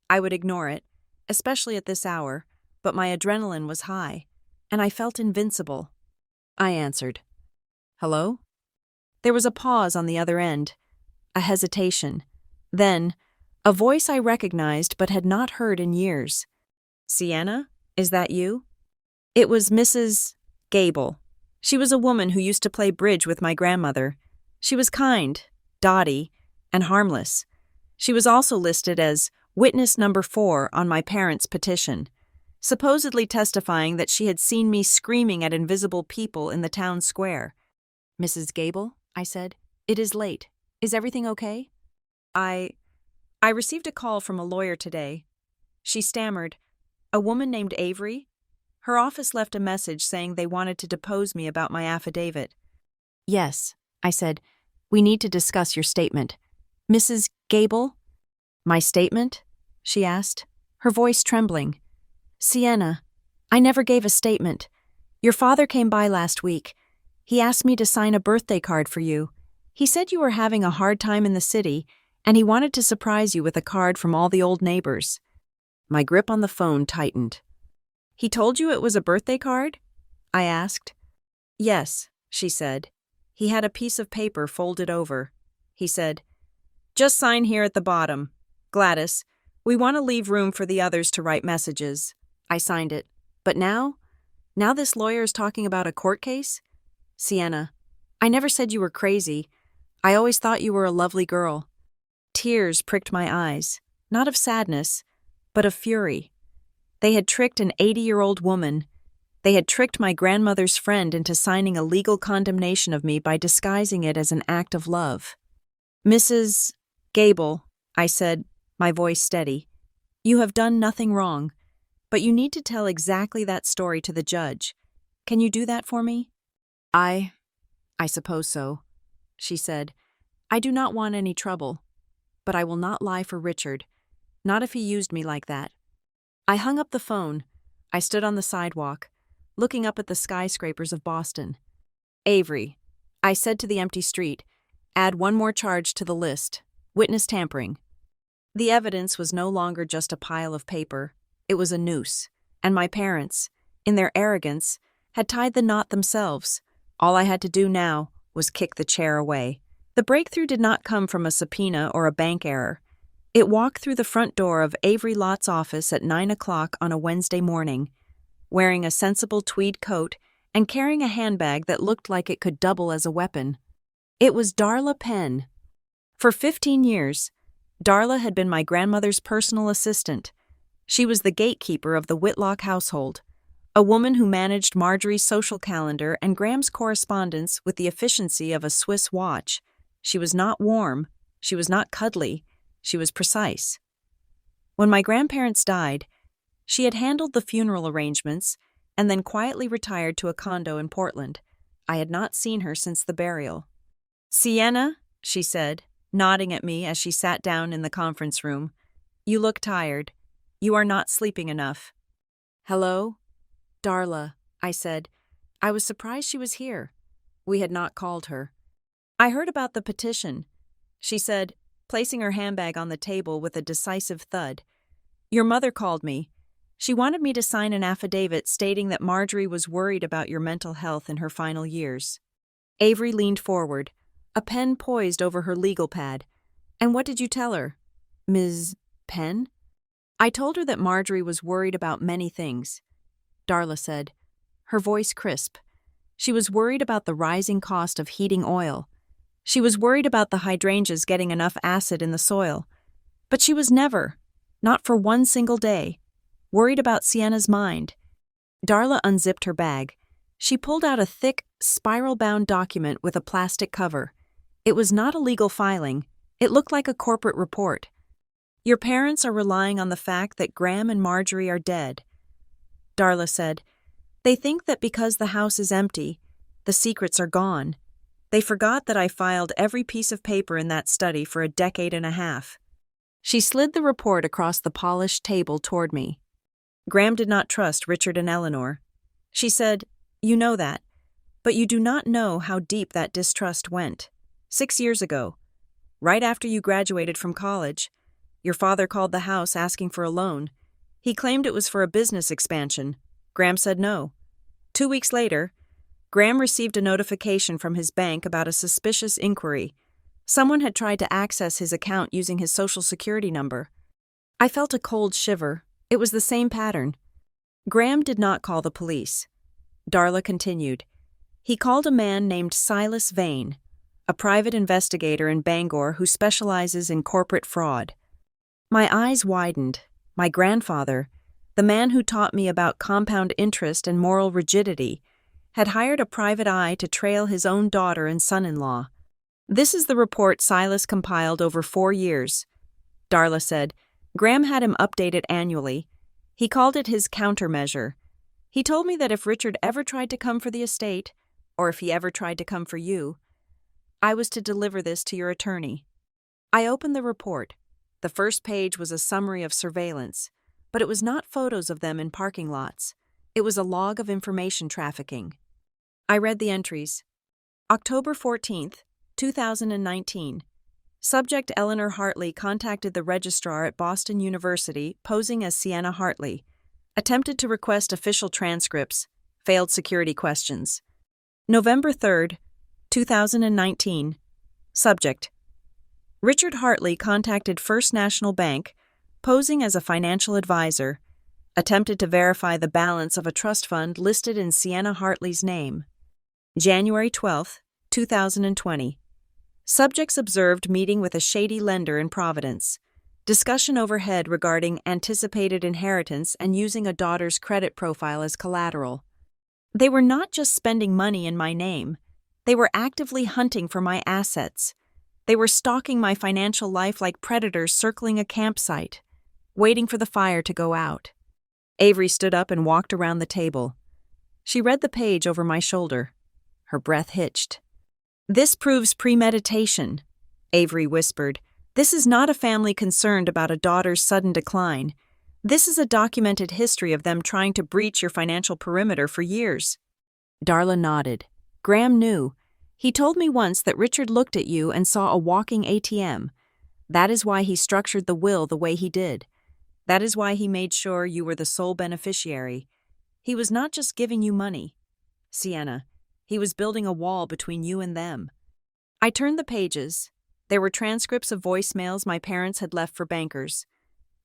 I would ignore it, especially at this hour, but my adrenaline was high, and I felt invincible. I answered. "Hello?" There was a pause on the other end, a hesitation. Then, a voice I recognized but had not heard in years. "Sienna, is that you?" It was Mrs. Gable. She was a woman who used to play bridge with my grandmother. She was kind, dotty, and harmless. She was also listed as witness number 4 on my parents' petition, supposedly testifying that she had seen me screaming at invisible people in the town square. "Mrs. Gable," I said, "it is late. Is everything okay?" I received a call from a lawyer today." She stammered. "A woman named Avery? Her office left a message saying they wanted to depose me about my affidavit." "Yes," I said. "We need to discuss your statement." "Mrs. Gable?" "My statement?" she asked, her voice trembling. "Sienna, I never gave a statement. Your father came by last week. He asked me to sign a birthday card for you. He said you were having a hard time in the city, and he wanted to surprise you with a card from all the old neighbors." My grip on the phone tightened. "He told you it was a birthday card?" I asked. "Yes," she said. He had a piece of paper folded over. He said, "Just sign here at the bottom. Gladys, we want to leave room for the others to write messages." I signed it. "But now?" Now this lawyer is talking about a court case? Sienna, I never said you were crazy. I always thought you were a lovely girl. Tears pricked my eyes, not of sadness, but of fury. They had tricked an 80-year-old woman. They had tricked my grandmother's friend into signing a legal condemnation of me by disguising it as an act of love. Mrs. Gable, I said, my voice steady, you have done nothing wrong, but you need to tell exactly that story to the judge. Can you do that for me? I suppose so, she said. I do not want any trouble, but I will not lie for Richard, not if he used me like that. I hung up the phone. I stood on the sidewalk, looking up at the skyscrapers of Boston. Avery, I said to the empty street, add one more charge to the list, witness tampering. The evidence was no longer just a pile of paper, it was a noose, and my parents, in their arrogance, had tied the knot themselves. All I had to do now was kick the chair away. The breakthrough did not come from a subpoena or a bank error. It walked through the front door of Avery Lott's office at 9 o'clock on a Wednesday morning, wearing a sensible tweed coat and carrying a handbag that looked like it could double as a weapon. It was Darla Penn. For 15 years, Darla had been my grandmother's personal assistant. She was the gatekeeper of the Whitlock household, a woman who managed Marjorie's social calendar and Graham's correspondence with the efficiency of a Swiss watch. She was not warm, she was not cuddly, she was precise. When my grandparents died, she had handled the funeral arrangements and then quietly retired to a condo in Portland. I had not seen her since the burial. Sienna, she said, nodding at me as she sat down in the conference room, you look tired. You are not sleeping enough. Hello? Darla, I said. I was surprised she was here. We had not called her. I heard about the petition, she said, placing her handbag on the table with a decisive thud. Your mother called me. She wanted me to sign an affidavit stating that Marjorie was worried about your mental health in her final years. Avery leaned forward, a pen poised over her legal pad. And what did you tell her? Ms. Penn? I told her that Marjorie was worried about many things, Darla said, her voice crisp. She was worried about the rising cost of heating oil. She was worried about the hydrangeas getting enough acid in the soil. But she was never, not for one single day, worried about Sienna's mind. Darla unzipped her bag. She pulled out a thick, spiral-bound document with a plastic cover. It was not a legal filing. It looked like a corporate report. Your parents are relying on the fact that Graham and Marjorie are dead, Darla said. They think that because the house is empty, the secrets are gone. They forgot that I filed every piece of paper in that study for a decade and a half. She slid the report across the polished table toward me. Graham did not trust Richard and Eleanor. She said, you know that, but you do not know how deep that distrust went. 6 years ago, right after you graduated from college, your father called the house asking for a loan. He claimed it was for a business expansion. Graham said no. 2 weeks later, Graham received a notification from his bank about a suspicious inquiry. Someone had tried to access his account using his social security number. I felt a cold shiver. It was the same pattern. Graham did not call the police. Darla continued. He called a man named Silas Vane, a private investigator in Bangor who specializes in corporate fraud. My eyes widened. My grandfather, the man who taught me about compound interest and moral rigidity, had hired a private eye to trail his own daughter and son-in-law. This is the report Silas compiled over 4 years, Darla said. Graham had him update it annually. He called it his countermeasure. He told me that if Richard ever tried to come for the estate, or if he ever tried to come for you, I was to deliver this to your attorney. I opened the report. The first page was a summary of surveillance, but it was not photos of them in parking lots. It was a log of information trafficking. I read the entries. October 14th, 2019. Subject Eleanor Hartley contacted the registrar at Boston University posing as Sienna Hartley. Attempted to request official transcripts. Failed security questions. November 3rd, 2019. Subject: Richard Hartley contacted First National Bank, posing as a financial advisor. Attempted to verify the balance of a trust fund listed in Sienna Hartley's name. January 12, 2020. Subjects observed meeting with a shady lender in Providence. Discussion overhead regarding anticipated inheritance and using a daughter's credit profile as collateral. They were not just spending money in my name. They were actively hunting for my assets. They were stalking my financial life like predators circling a campsite, waiting for the fire to go out. Avery stood up and walked around the table. She read the page over my shoulder. Her breath hitched. "This proves premeditation," Avery whispered. "This is not a family concerned about a daughter's sudden decline. This is a documented history of them trying to breach your financial perimeter for years." Darla nodded. "Graham knew. He told me once that Richard looked at you and saw a walking ATM. That is why he structured the will the way he did. That is why he made sure you were the sole beneficiary. He was not just giving you money, Sienna. He was building a wall between you and them." I turned the pages. There were transcripts of voicemails my parents had left for bankers.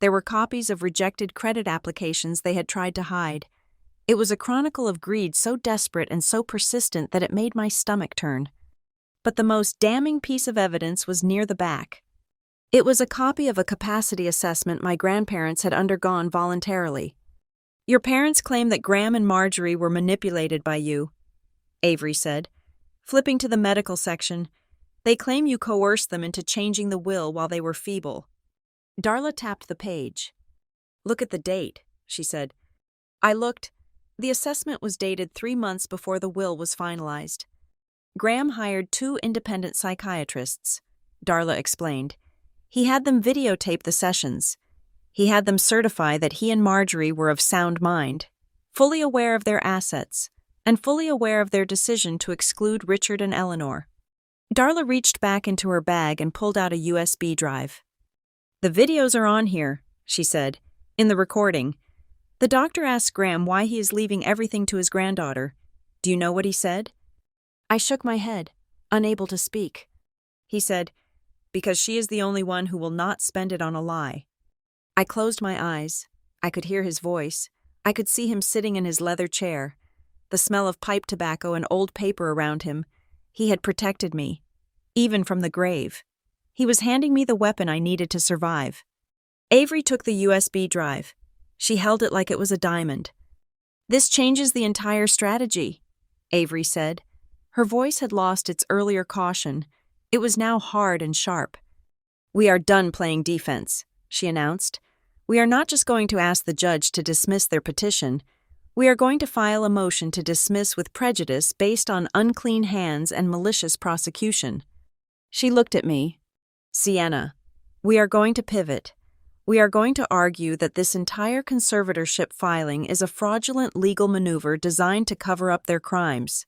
There were copies of rejected credit applications they had tried to hide. It was a chronicle of greed so desperate and so persistent that it made my stomach turn. But the most damning piece of evidence was near the back. It was a copy of a capacity assessment my grandparents had undergone voluntarily. "Your parents claim that Graham and Marjorie were manipulated by you," Avery said. Flipping to the medical section, "They claim you coerced them into changing the will while they were feeble." Darla tapped the page. "Look at the date," she said. I looked. The assessment was dated 3 months before the will was finalized. "Graham hired 2 independent psychiatrists," Darla explained. "He had them videotape the sessions. He had them certify that he and Marjorie were of sound mind, fully aware of their assets, and fully aware of their decision to exclude Richard and Eleanor." Darla reached back into her bag and pulled out a USB drive. "The videos are on here," she said, "in the recording. The doctor asked Graham why he is leaving everything to his granddaughter. Do you know what he said?" I shook my head, unable to speak. He said, "Because she is the only one who will not spend it on a lie." I closed my eyes. I could hear his voice. I could see him sitting in his leather chair. The smell of pipe tobacco and old paper around him. He had protected me, even from the grave. He was handing me the weapon I needed to survive. Avery took the USB drive. She held it like it was a diamond. "This changes the entire strategy," Avery said. Her voice had lost its earlier caution. It was now hard and sharp. "We are done playing defense," she announced. "We are not just going to ask the judge to dismiss their petition. We are going to file a motion to dismiss with prejudice based on unclean hands and malicious prosecution." She looked at me. "Sienna, we are going to pivot. We are going to argue that this entire conservatorship filing is a fraudulent legal maneuver designed to cover up their crimes.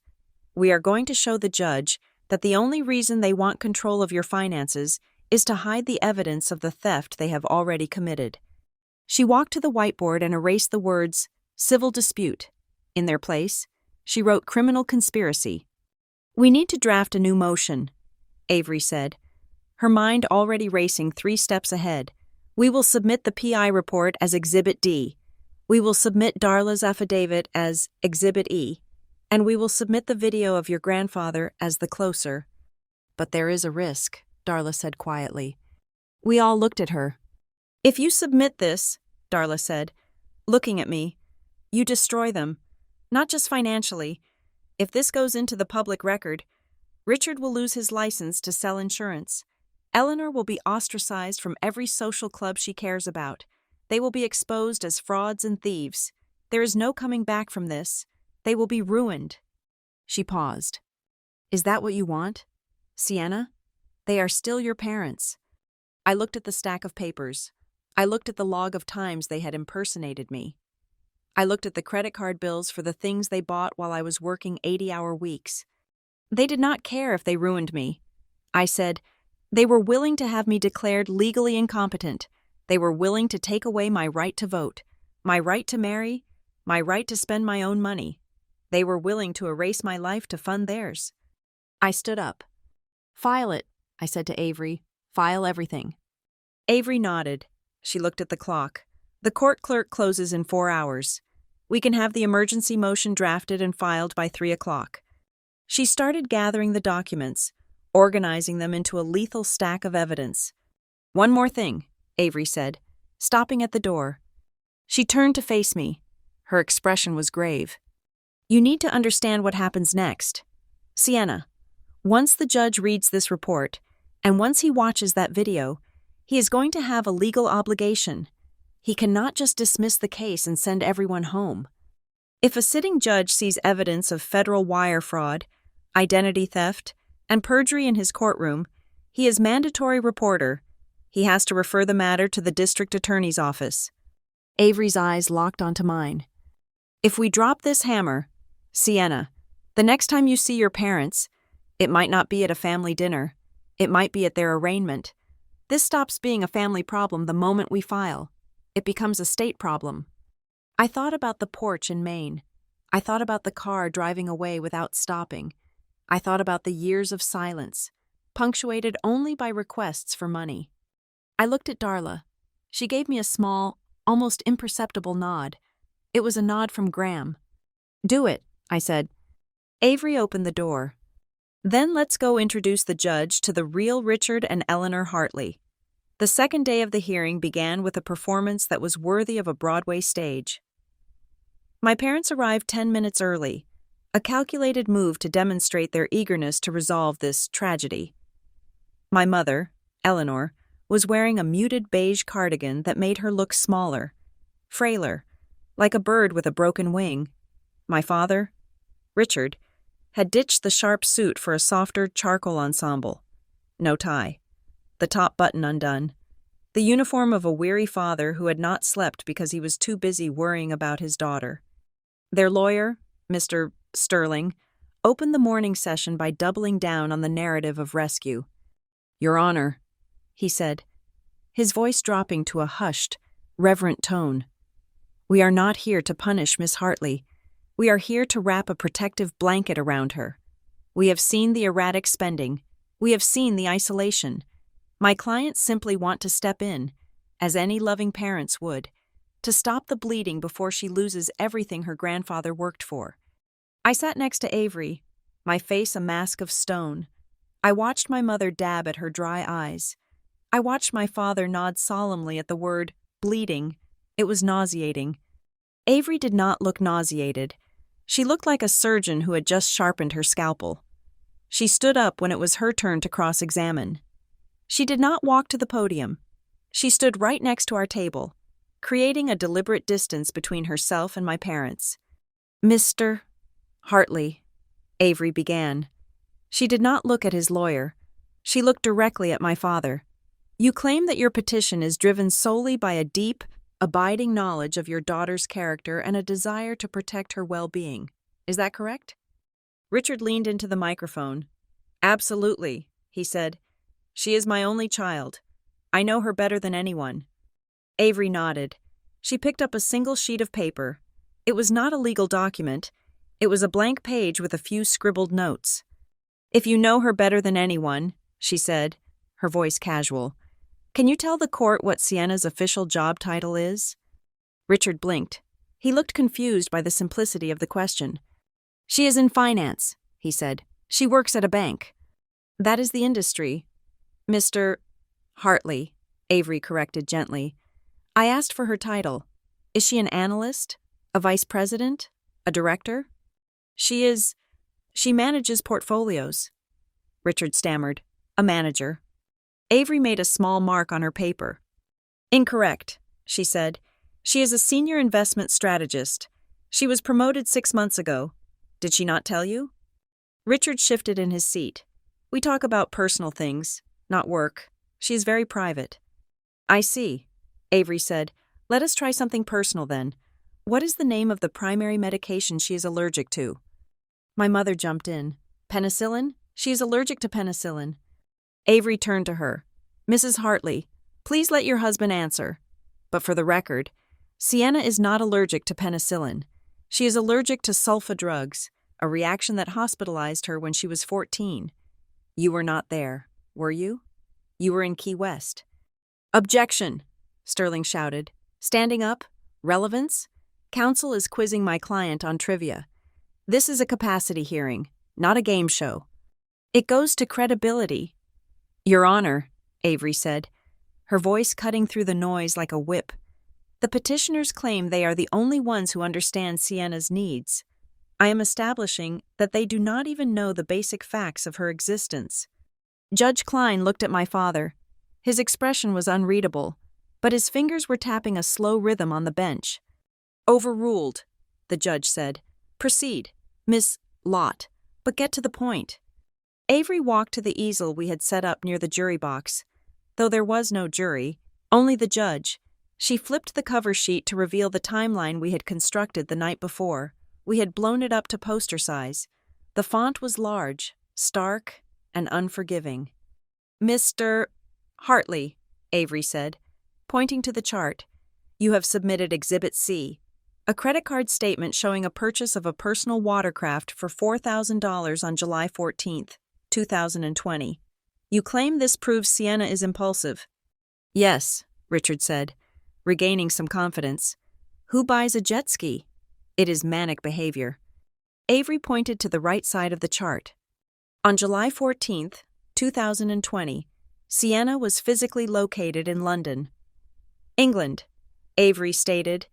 We are going to show the judge that the only reason they want control of your finances is to hide the evidence of the theft they have already committed." She walked to the whiteboard and erased the words, "civil dispute." In their place, she wrote criminal conspiracy. "We need to draft a new motion," Avery said, her mind already racing 3 steps ahead. "We will submit the PI report as Exhibit D. We will submit Darla's affidavit as Exhibit E. And we will submit the video of your grandfather as the closer." "But there is a risk," Darla said quietly. We all looked at her. "If you submit this," Darla said, looking at me, "you destroy them. Not just financially. If this goes into the public record, Richard will lose his license to sell insurance. Eleanor will be ostracized from every social club she cares about. They will be exposed as frauds and thieves. There is no coming back from this. They will be ruined." She paused. "Is that what you want, Sienna? They are still your parents." I looked at the stack of papers. I looked at the log of times they had impersonated me. I looked at the credit card bills for the things they bought while I was working 80-hour weeks. They did not care if they ruined me. I said, they were willing to have me declared legally incompetent. They were willing to take away my right to vote, my right to marry, my right to spend my own money. They were willing to erase my life to fund theirs. I stood up. "File it," I said to Avery. "File everything." Avery nodded. She looked at the clock. The court clerk closes in 4 hours. We can have the emergency motion drafted and filed by 3 o'clock. She started gathering the documents, organizing them into a lethal stack of evidence. One more thing, Avery said, stopping at the door. She turned to face me. Her expression was grave. You need to understand what happens next. Sienna, once the judge reads this report, and once he watches that video, he is going to have a legal obligation. He cannot just dismiss the case and send everyone home. If a sitting judge sees evidence of federal wire fraud, identity theft, and perjury in his courtroom, he is mandatory reporter. He has to refer the matter to the district attorney's office. Avery's eyes locked onto mine. If we drop this hammer, Sienna, the next time you see your parents, it might not be at a family dinner. It might be at their arraignment. This stops being a family problem the moment we file. It becomes a state problem. I thought about the porch in Maine. I thought about the car driving away without stopping. I thought about the years of silence, punctuated only by requests for money. I looked at Darla. She gave me a small, almost imperceptible nod. It was a nod from Graham. Do it, I said. Avery opened the door. Then let's go introduce the judge to the real Richard and Eleanor Hartley. The second day of the hearing began with a performance that was worthy of a Broadway stage. My parents arrived 10 minutes early, a calculated move to demonstrate their eagerness to resolve this tragedy. My mother, Eleanor, was wearing a muted beige cardigan that made her look smaller, frailer, like a bird with a broken wing. My father, Richard, had ditched the sharp suit for a softer charcoal ensemble. No tie. The top button undone. The uniform of a weary father who had not slept because he was too busy worrying about his daughter. Their lawyer, Mr. Sterling, opened the morning session by doubling down on the narrative of rescue. Your Honor, he said, his voice dropping to a hushed, reverent tone. We are not here to punish Miss Hartley. We are here to wrap a protective blanket around her. We have seen the erratic spending. We have seen the isolation. My clients simply want to step in, as any loving parents would, to stop the bleeding before she loses everything her grandfather worked for. I sat next to Avery, my face a mask of stone. I watched my mother dab at her dry eyes. I watched my father nod solemnly at the word bleeding. It was nauseating. Avery did not look nauseated. She looked like a surgeon who had just sharpened her scalpel. She stood up when it was her turn to cross-examine. She did not walk to the podium. She stood right next to our table, creating a deliberate distance between herself and my parents. Mr. Hartley, Avery began. She did not look at his lawyer. She looked directly at my father. You claim that your petition is driven solely by a deep, abiding knowledge of your daughter's character and a desire to protect her well-being. Is that correct? Richard leaned into the microphone. Absolutely, he said. She is my only child. I know her better than anyone. Avery nodded. She picked up a single sheet of paper. It was not a legal document. It was a blank page with a few scribbled notes. If you know her better than anyone, she said, her voice casual, can you tell the court what Sienna's official job title is? Richard blinked. He looked confused by the simplicity of the question. She is in finance, he said. She works at a bank. That is the industry. Mr. Hartley, Avery corrected gently. I asked for her title. Is she an analyst? A vice president? A director? She manages portfolios. Richard stammered. A manager. Avery made a small mark on her paper. Incorrect, she said. She is a senior investment strategist. She was promoted 6 months ago. Did she not tell you? Richard shifted in his seat. We talk about personal things, not work. She is very private. I see, Avery said. Let us try something personal then. What is the name of the primary medication she is allergic to? My mother jumped in. Penicillin? She is allergic to penicillin. Avery turned to her. Mrs. Hartley, please let your husband answer. But for the record, Sienna is not allergic to penicillin. She is allergic to sulfa drugs, a reaction that hospitalized her when she was 14. You were not there, were you? You were in Key West. Objection, Sterling shouted. Standing up? Relevance? Counsel is quizzing my client on trivia. This is a capacity hearing, not a game show. It goes to credibility. Your Honor, Avery said, her voice cutting through the noise like a whip. The petitioners claim they are the only ones who understand Sienna's needs. I am establishing that they do not even know the basic facts of her existence. Judge Klein looked at my father. His expression was unreadable, but his fingers were tapping a slow rhythm on the bench. Overruled, the judge said. Proceed, Miss Lott, but get to the point. Avery walked to the easel we had set up near the jury box. Though there was no jury, only the judge, she flipped the cover sheet to reveal the timeline we had constructed the night before. We had blown it up to poster size. The font was large, stark, and unforgiving. Mr. Hartley, Avery said, pointing to the chart, you have submitted Exhibit C, a credit card statement showing a purchase of a personal watercraft for $4,000 on July 14, 2020. You claim this proves Sienna is impulsive. Yes, Richard said, regaining some confidence. Who buys a jet ski? It is manic behavior. Avery pointed to the right side of the chart. On July 14, 2020, Sienna was physically located in London. England, Avery stated.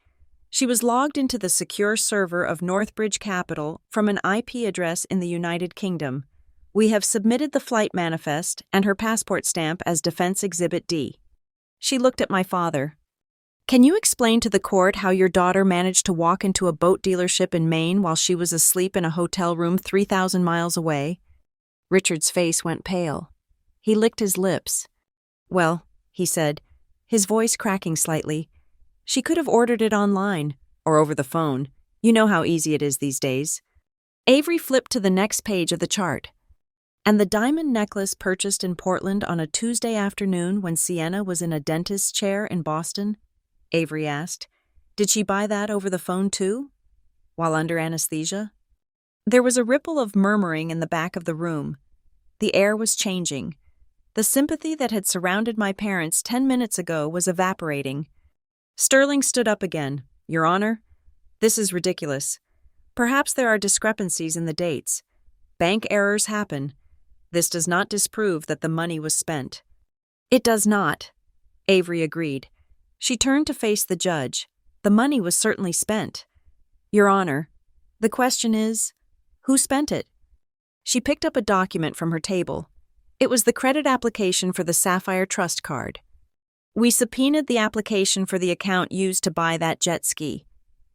She was logged into the secure server of Northbridge Capital from an IP address in the United Kingdom. We have submitted the flight manifest and her passport stamp as Defense Exhibit D. She looked at my father. Can you explain to the court how your daughter managed to walk into a boat dealership in Maine while she was asleep in a hotel room 3,000 miles away? Richard's face went pale. He licked his lips. Well, he said, his voice cracking slightly, she could have ordered it online, or over the phone. You know how easy it is these days. Avery flipped to the next page of the chart. And the diamond necklace purchased in Portland on a Tuesday afternoon when Sienna was in a dentist's chair in Boston? Avery asked. Did she buy that over the phone too? While under anesthesia? There was a ripple of murmuring in the back of the room. The air was changing. The sympathy that had surrounded my parents 10 minutes ago was evaporating. Sterling stood up again. Your Honor, this is ridiculous. Perhaps there are discrepancies in the dates. Bank errors happen. This does not disprove that the money was spent. It does not, Avery agreed. She turned to face the judge. The money was certainly spent. Your Honor, the question is, who spent it? She picked up a document from her table. It was the credit application for the Sapphire Trust card. We subpoenaed the application for the account used to buy that jet ski,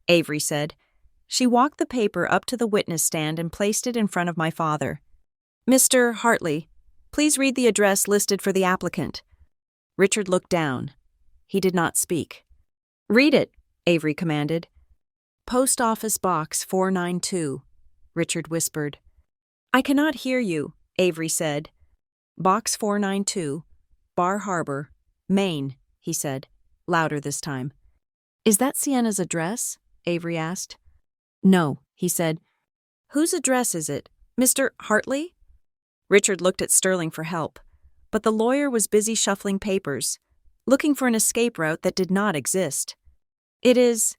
Avery said. She walked the paper up to the witness stand and placed it in front of my father. Mr. Hartley, please read the address listed for the applicant. Richard looked down. He did not speak. Read it, Avery commanded. Post Office Box 492, Richard whispered. I cannot hear you, Avery said. Box 492, Bar Harbor, Maine, he said, louder this time. Is that Sienna's address? Avery asked. No, he said. Whose address is it? Mr. Hartley? Richard looked at Sterling for help, but the lawyer was busy shuffling papers, looking for an escape route that did not exist. It is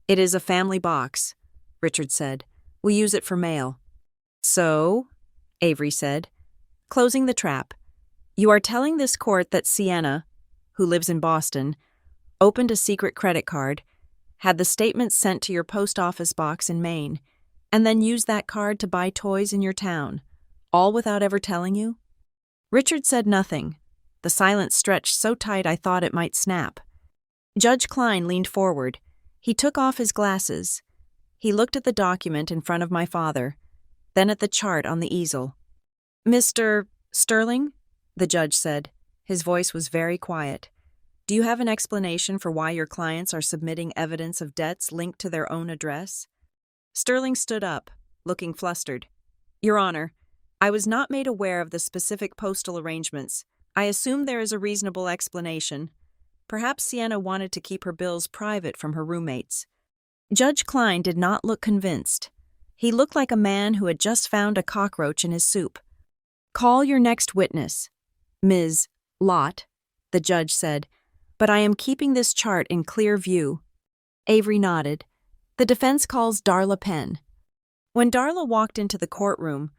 a family box, Richard said. We use it for mail. So, Avery said, closing the trap, you are telling this court that Sienna, who lives in Boston, opened a secret credit card, had the statement sent to your post office box in Maine, and then used that card to buy toys in your town, all without ever telling you? Richard said nothing. The silence stretched so tight I thought it might snap. Judge Klein leaned forward. He took off his glasses. He looked at the document in front of my father, then at the chart on the easel. Mr. Sterling, the judge said. His voice was very quiet. Do you have an explanation for why your clients are submitting evidence of debts linked to their own address? Sterling stood up, looking flustered. Your Honor, I was not made aware of the specific postal arrangements. I assume there is a reasonable explanation. Perhaps Sienna wanted to keep her bills private from her roommates. Judge Klein did not look convinced. He looked like a man who had just found a cockroach in his soup. Call your next witness. Ms. Lott, the judge said. but I am keeping this chart in clear view. Avery nodded. The defense calls Darla Penn. When Darla walked into the courtroom,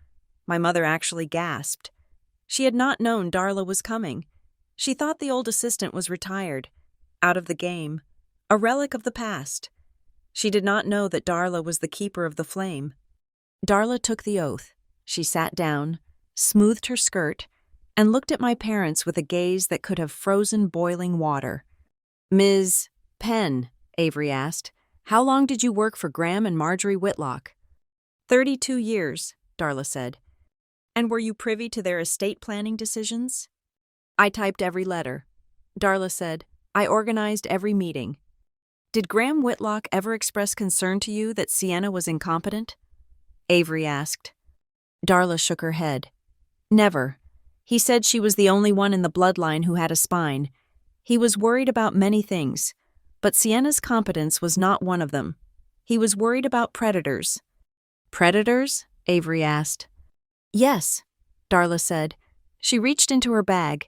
my mother actually gasped. She had not known Darla was coming. She thought the old assistant was retired, out of the game, a relic of the past. She did not know that Darla was the keeper of the flame. Darla took the oath. She sat down, smoothed her skirt, and looked at my parents with a gaze that could have frozen boiling water. "Ms. Penn," Avery asked, "how long did you work for Graham and Marjorie Whitlock?" 32 years, Darla said. "And were you privy to their estate planning decisions?" I typed every letter. Darla said, "I organized every meeting." "Did Graham Whitlock ever express concern to you that Sienna was incompetent?" Avery asked. Darla shook her head. "Never. He said she was the only one in the bloodline who had a spine. He was worried about many things, but Sienna's competence was not one of them. He was worried about predators." "Predators?" Avery asked. "Yes," Darla said. She reached into her bag.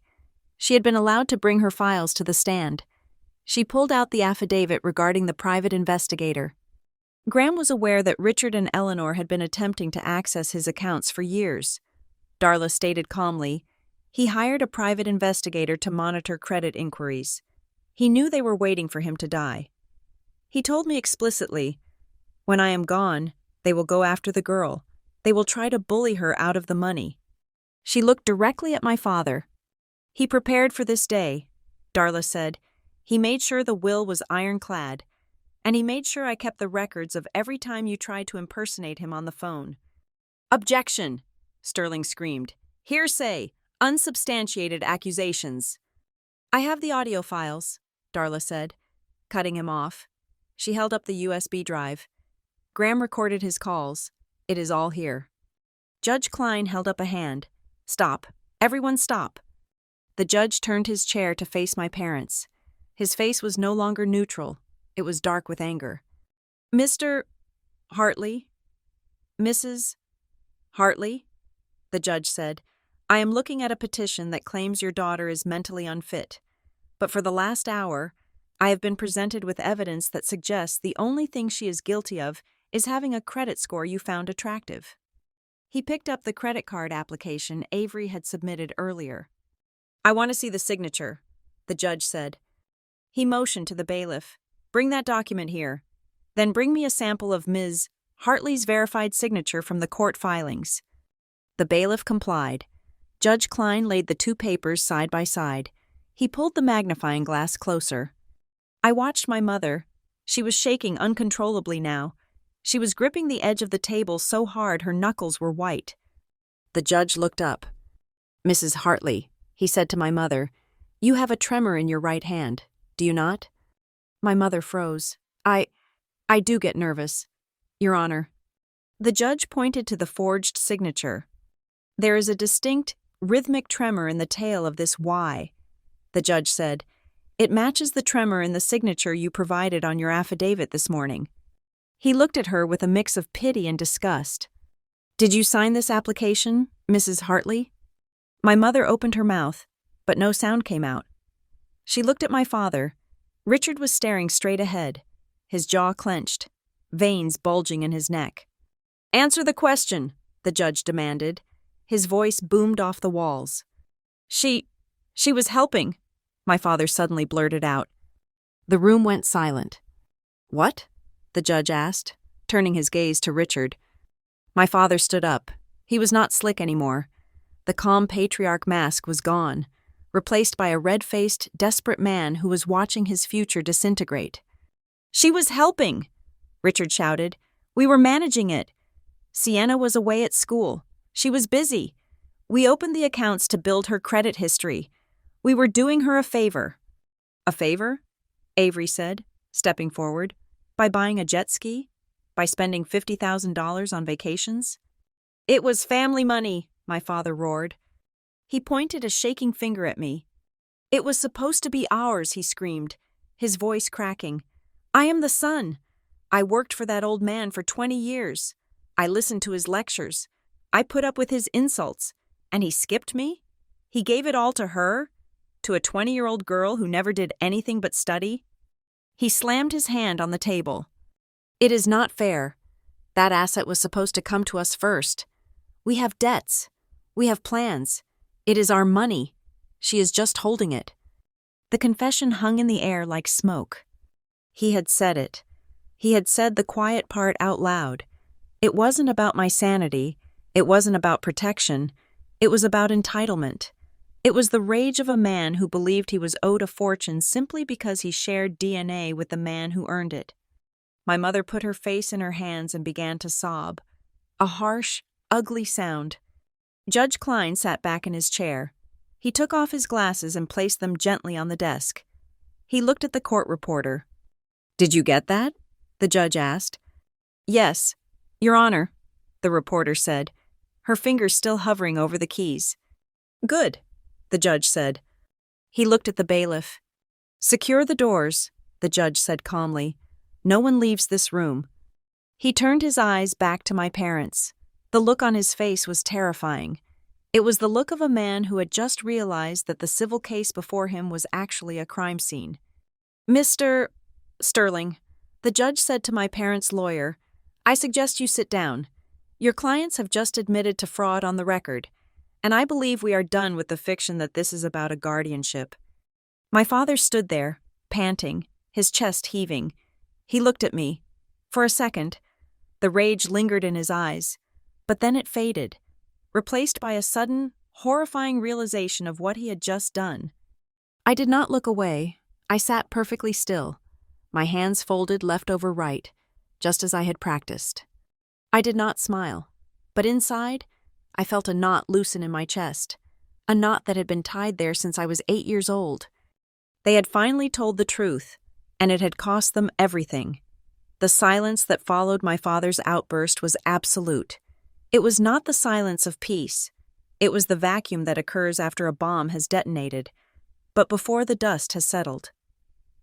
She had been allowed to bring her files to the stand. She pulled out the affidavit regarding the private investigator. Graham was aware that Richard and Eleanor had been attempting to access his accounts for years. Darla stated calmly, he hired a private investigator to monitor credit inquiries. He knew they were waiting for him to die. He told me explicitly, "When I am gone, they will go after the girl. They will try to bully her out of the money." She looked directly at my father. "He prepared for this day," Darla said. "He made sure the will was ironclad, and he made sure I kept the records of every time you tried to impersonate him on the phone." "Objection!" Sterling screamed. "Hearsay! Unsubstantiated accusations!" "I have the audio files," Darla said, cutting him off. She held up the USB drive. "Graham recorded his calls. It is all here." Judge Klein held up a hand. "Stop. Everyone stop." The judge turned his chair to face my parents. His face was no longer neutral. It was dark with anger. "Mr. Hartley? Mrs. Hartley?" the judge said. "I am looking at a petition that claims your daughter is mentally unfit. But for the last hour, I have been presented with evidence that suggests the only thing she is guilty of is having a credit score you found attractive." He picked up the credit card application Avery had submitted earlier. "I want to see the signature," the judge said. He motioned to the bailiff. "Bring that document here. Then bring me a sample of Ms. Hartley's verified signature from the court filings." The bailiff complied. Judge Klein laid the two papers side by side. He pulled the magnifying glass closer. I watched my mother. She was shaking uncontrollably now. She was gripping the edge of the table so hard her knuckles were white. The judge looked up. "Mrs. Hartley," he said to my mother, "you have a tremor in your right hand, do you not?" My mother froze. I do get nervous, Your Honor." The judge pointed to the forged signature. "There is a distinct, rhythmic tremor in the tail of this Y," the judge said. "It matches the tremor in the signature you provided on your affidavit this morning." He looked at her with a mix of pity and disgust. "Did you sign this application, Mrs. Hartley?" My mother opened her mouth, but no sound came out. She looked at my father. Richard was staring straight ahead, his jaw clenched, veins bulging in his neck. "Answer the question," the judge demanded. His voice boomed off the walls. She was helping," my father suddenly blurted out. The room went silent. "What?" the judge asked, turning his gaze to Richard. My father stood up. He was not slick anymore. The calm patriarch mask was gone, replaced by a red-faced, desperate man who was watching his future disintegrate. "She was helping," Richard shouted. "We were managing it. Sienna was away at school. She was busy. We opened the accounts to build her credit history. We were doing her a favor." "A favor?" Avery said, stepping forward. "By buying a jet ski? By spending $50,000 on vacations?" "It was family money," my father roared. He pointed a shaking finger at me. "It was supposed to be ours," he screamed, his voice cracking. "I am the son. I worked for that old man for 20 years. I listened to his lectures. I put up with his insults. And he skipped me? He gave it all to her? to a 20-year-old girl who never did anything but study? He slammed his hand on the table. It is not fair. That asset was supposed to come to us first. We have debts. We have plans. It is our money. She is just holding it. The confession hung in the air like smoke. He had said it. He had said the quiet part out loud. It wasn't about my sanity. It wasn't about protection. It was about entitlement. It was the rage of a man who believed he was owed a fortune simply because he shared DNA with the man who earned it. My mother put her face in her hands and began to sob. A harsh, ugly sound. Judge Klein sat back in his chair. He took off his glasses and placed them gently on the desk. He looked at the court reporter. "Did you get that?" the judge asked. "Yes, Your Honor," the reporter said, her fingers still hovering over the keys. "Good," the judge said. He looked at the bailiff. "Secure the doors," the judge said calmly. "No one leaves this room." He turned his eyes back to my parents. The look on his face was terrifying. It was the look of a man who had just realized that the civil case before him was actually a crime scene. "Mr. Sterling," the judge said to my parents' lawyer, "I suggest you sit down. Your clients have just admitted to fraud on the record, and I believe we are done with the fiction that this is about a guardianship." My father stood there, panting, his chest heaving. He looked at me. For a second, the rage lingered in his eyes, but then it faded, replaced by a sudden, horrifying realization of what he had just done. I did not look away. I sat perfectly still, my hands folded left over right, just as I had practiced. I did not smile, but inside, I felt a knot loosen in my chest, a knot that had been tied there since I was 8 years old. They had finally told the truth, and it had cost them everything. The silence that followed my father's outburst was absolute. It was not the silence of peace. It was the vacuum that occurs after a bomb has detonated, but before the dust has settled.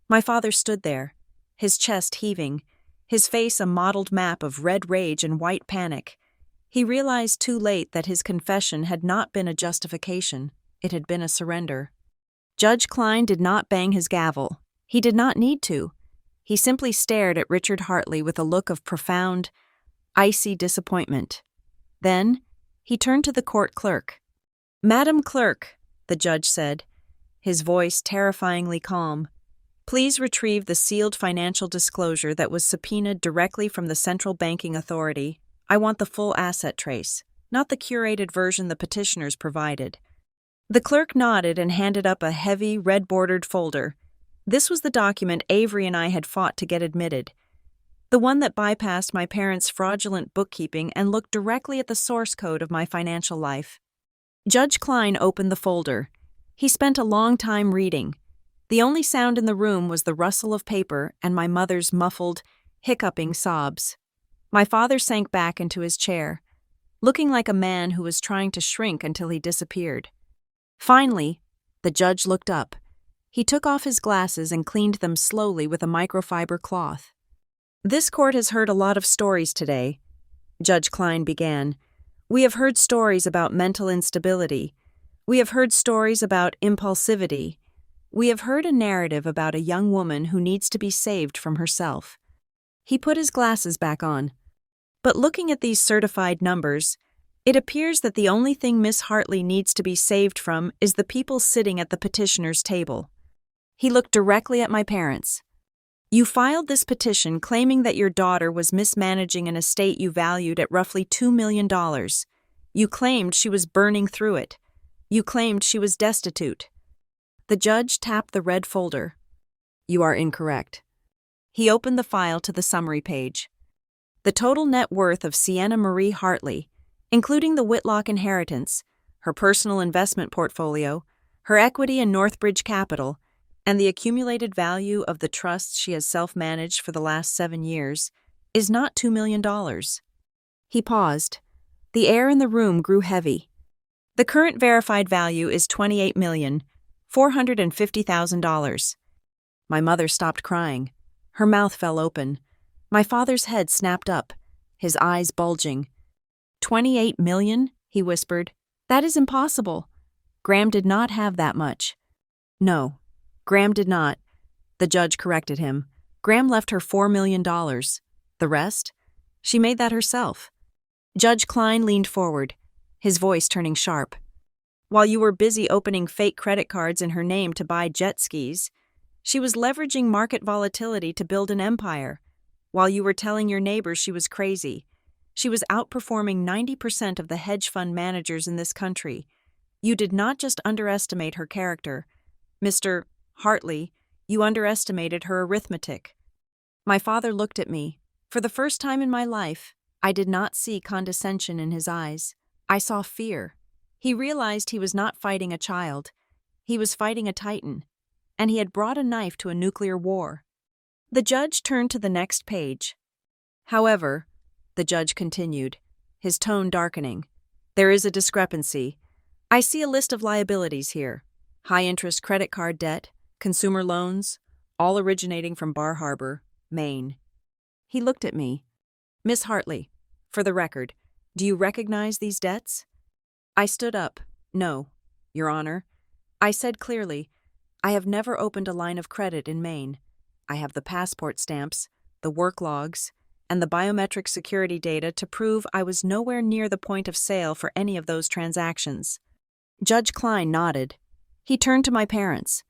My father stood there, his chest heaving, his face a mottled map of red rage and white panic. He realized too late that his confession had not been a justification, it had been a surrender. Judge Klein did not bang his gavel. He did not need to. He simply stared at Richard Hartley with a look of profound, icy disappointment. Then, he turned to the court clerk. "Madam Clerk," the judge said, his voice terrifyingly calm, "please retrieve the sealed financial disclosure that was subpoenaed directly from the Central Banking Authority. I want the full asset trace, not the curated version the petitioners provided." The clerk nodded and handed up a heavy, red-bordered folder. This was the document Avery and I had fought to get admitted. The one that bypassed my parents' fraudulent bookkeeping and looked directly at the source code of my financial life. Judge Klein opened the folder. He spent a long time reading. The only sound in the room was the rustle of paper and my mother's muffled, hiccuping sobs. My father sank back into his chair, looking like a man who was trying to shrink until he disappeared. Finally, the judge looked up. He took off his glasses and cleaned them slowly with a microfiber cloth. "This court has heard a lot of stories today," Judge Klein began. "We have heard stories about mental instability. We have heard stories about impulsivity. We have heard a narrative about a young woman who needs to be saved from herself." He put his glasses back on. "But looking at these certified numbers, it appears that the only thing Miss Hartley needs to be saved from is the people sitting at the petitioner's table." He looked directly at my parents. "You filed this petition claiming that your daughter was mismanaging an estate you valued at roughly $2 million. You claimed she was burning through it. You claimed she was destitute." The judge tapped the red folder. "You are incorrect." He opened the file to the summary page. The total net worth of Sienna Marie Hartley, including the Whitlock inheritance, her personal investment portfolio, her equity in Northbridge Capital, and the accumulated value of the trusts she has self-managed for the last 7 years, is not $2 million. He paused. The air in the room grew heavy. "The current verified value is $28,450,000. My mother stopped crying. Her mouth fell open. My father's head snapped up, his eyes bulging. "$28 million, he whispered. "That is impossible. Graham did not have that much." No, Graham did not. The judge corrected him. Graham left her $4 million. The rest? She made that herself. Judge Klein leaned forward, his voice turning sharp. While you were busy opening fake credit cards in her name to buy jet skis, she was leveraging market volatility to build an empire. While you were telling your neighbors she was crazy, she was outperforming 90% of the hedge fund managers in this country. You did not just underestimate her character. Mr. Hartley, you underestimated her arithmetic. My father looked at me. For the first time in my life, I did not see condescension in his eyes. I saw fear. He realized he was not fighting a child. He was fighting a titan, and he had brought a knife to a nuclear war. The judge turned to the next page. However, the judge continued, his tone darkening, there is a discrepancy. I see a list of liabilities here. High-interest credit card debt, consumer loans, all originating from Bar Harbor, Maine. He looked at me. Miss Hartley, for the record, do you recognize these debts? I stood up. No, Your Honor. I said clearly, I have never opened a line of credit in Maine. I have the passport stamps, the work logs, and the biometric security data to prove I was nowhere near the point of sale for any of those transactions. Judge Klein nodded. He turned to my parents.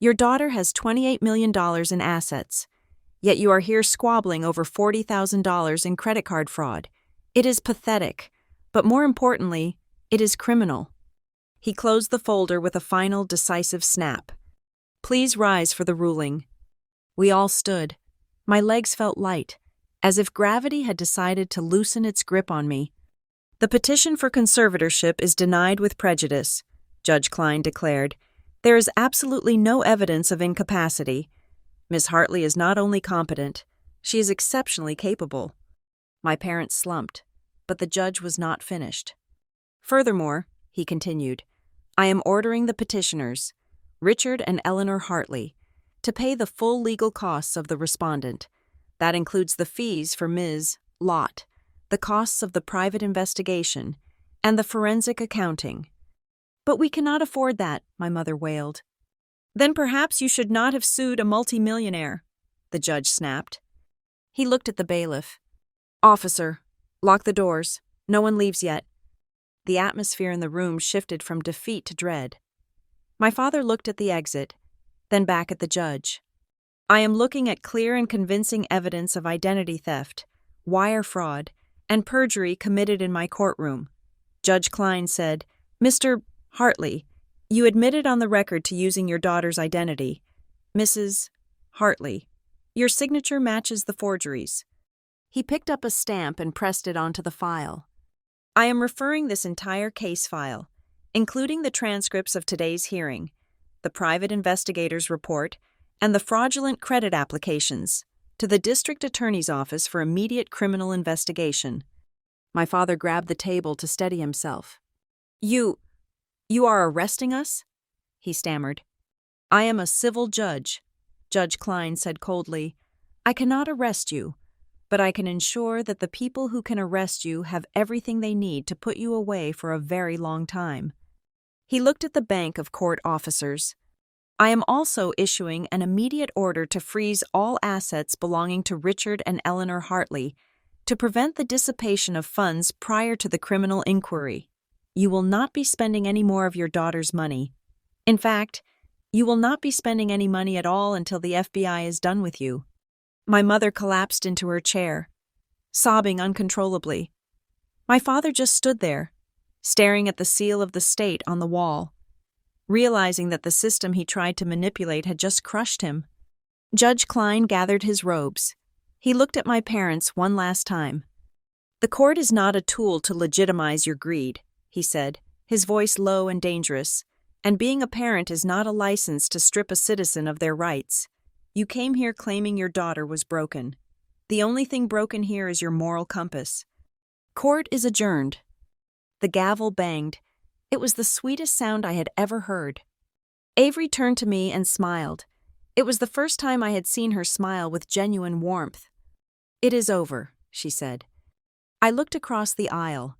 Your daughter has $28 million in assets, yet you are here squabbling over $40,000 in credit card fraud. It is pathetic, but more importantly, it is criminal. He closed the folder with a final, decisive snap. Please rise for the ruling. We all stood. My legs felt light, as if gravity had decided to loosen its grip on me. The petition for conservatorship is denied with prejudice, Judge Klein declared. There is absolutely no evidence of incapacity. Miss Hartley is not only competent, she is exceptionally capable. My parents slumped, but the judge was not finished. Furthermore, he continued, I am ordering the petitioners, Richard and Eleanor Hartley, to pay the full legal costs of the respondent. That includes the fees for Ms. Lott, the costs of the private investigation, and the forensic accounting. But we cannot afford that, my mother wailed. Then perhaps you should not have sued a multimillionaire, the judge snapped. He looked at the bailiff. Officer, lock the doors. No one leaves yet. The atmosphere in the room shifted from defeat to dread. My father looked at the exit, then back at the judge. I am looking at clear and convincing evidence of identity theft, wire fraud, and perjury committed in my courtroom. Judge Klein said, Mr. Hartley, you admitted on the record to using your daughter's identity. Mrs. Hartley, your signature matches the forgeries. He picked up a stamp and pressed it onto the file. I am referring this entire case file, including the transcripts of today's hearing, the private investigator's report, and the fraudulent credit applications, to the district attorney's office for immediate criminal investigation. My father grabbed the table to steady himself. You are arresting us? He stammered. I am a civil judge, Judge Klein said coldly. I cannot arrest you, but I can ensure that the people who can arrest you have everything they need to put you away for a very long time. He looked at the bank of court officers. I am also issuing an immediate order to freeze all assets belonging to Richard and Eleanor Hartley to prevent the dissipation of funds prior to the criminal inquiry. You will not be spending any more of your daughter's money. In fact, you will not be spending any money at all until the FBI is done with you. My mother collapsed into her chair, sobbing uncontrollably. My father just stood there, staring at the seal of the state on the wall, realizing that the system he tried to manipulate had just crushed him. Judge Klein gathered his robes. He looked at my parents one last time. The court is not a tool to legitimize your greed, he said, his voice low and dangerous, and being a parent is not a license to strip a citizen of their rights. You came here claiming your daughter was broken. The only thing broken here is your moral compass. Court is adjourned. The gavel banged. It was the sweetest sound I had ever heard. Avery turned to me and smiled. It was the first time I had seen her smile with genuine warmth. It is over, she said. I looked across the aisle.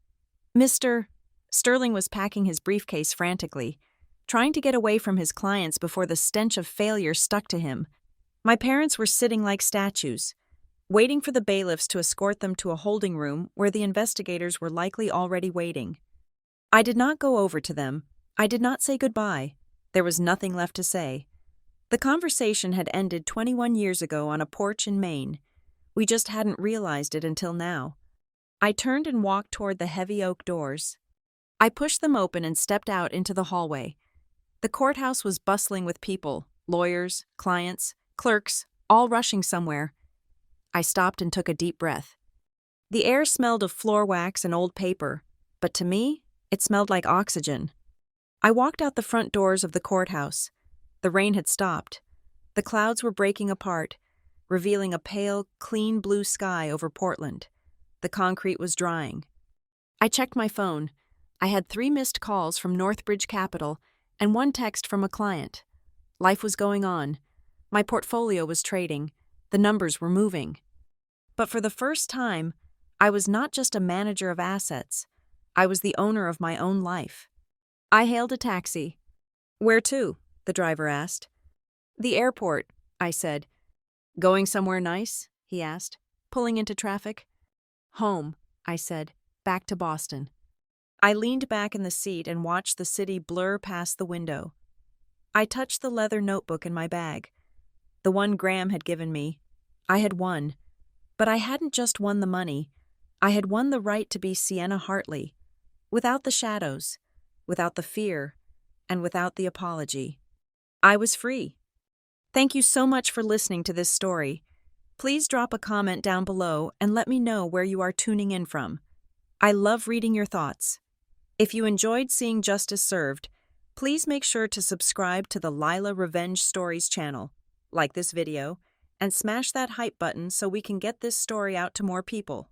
Sterling was packing his briefcase frantically. trying to get away from his clients before the stench of failure stuck to him. My parents were sitting like statues, waiting for the bailiffs to escort them to a holding room where the investigators were likely already waiting. I did not go over to them. I did not say goodbye. There was nothing left to say. The conversation had ended 21 years ago on a porch in Maine. We just hadn't realized it until now. I turned and walked toward the heavy oak doors. I pushed them open and stepped out into the hallway. The courthouse was bustling with people, lawyers, clients, clerks, all rushing somewhere. I stopped and took a deep breath. The air smelled of floor wax and old paper, but to me, it smelled like oxygen. I walked out the front doors of the courthouse. The rain had stopped. The clouds were breaking apart, revealing a pale, clean blue sky over Portland. The concrete was drying. I checked my phone. I had 3 missed calls from Northbridge Capital and 1 text from a client. Life was going on. My portfolio was trading. The numbers were moving. But for the first time, I was not just a manager of assets. I was the owner of my own life. I hailed a taxi. "Where to?" the driver asked. "The airport," I said. "Going somewhere nice?" he asked, pulling into traffic. "Home," I said, "back to Boston." I leaned back in the seat and watched the city blur past the window. I touched the leather notebook in my bag. The one Graham had given me. I had won. But I hadn't just won the money. I had won the right to be Sienna Hartley, without the shadows, without the fear, and without the apology. I was free. Thank you so much for listening to this story. Please drop a comment down below and let me know where you are tuning in from. I love reading your thoughts. If you enjoyed seeing justice served, please make sure to subscribe to the Lila Revenge Stories channel, like this video, and smash that hype button so we can get this story out to more people.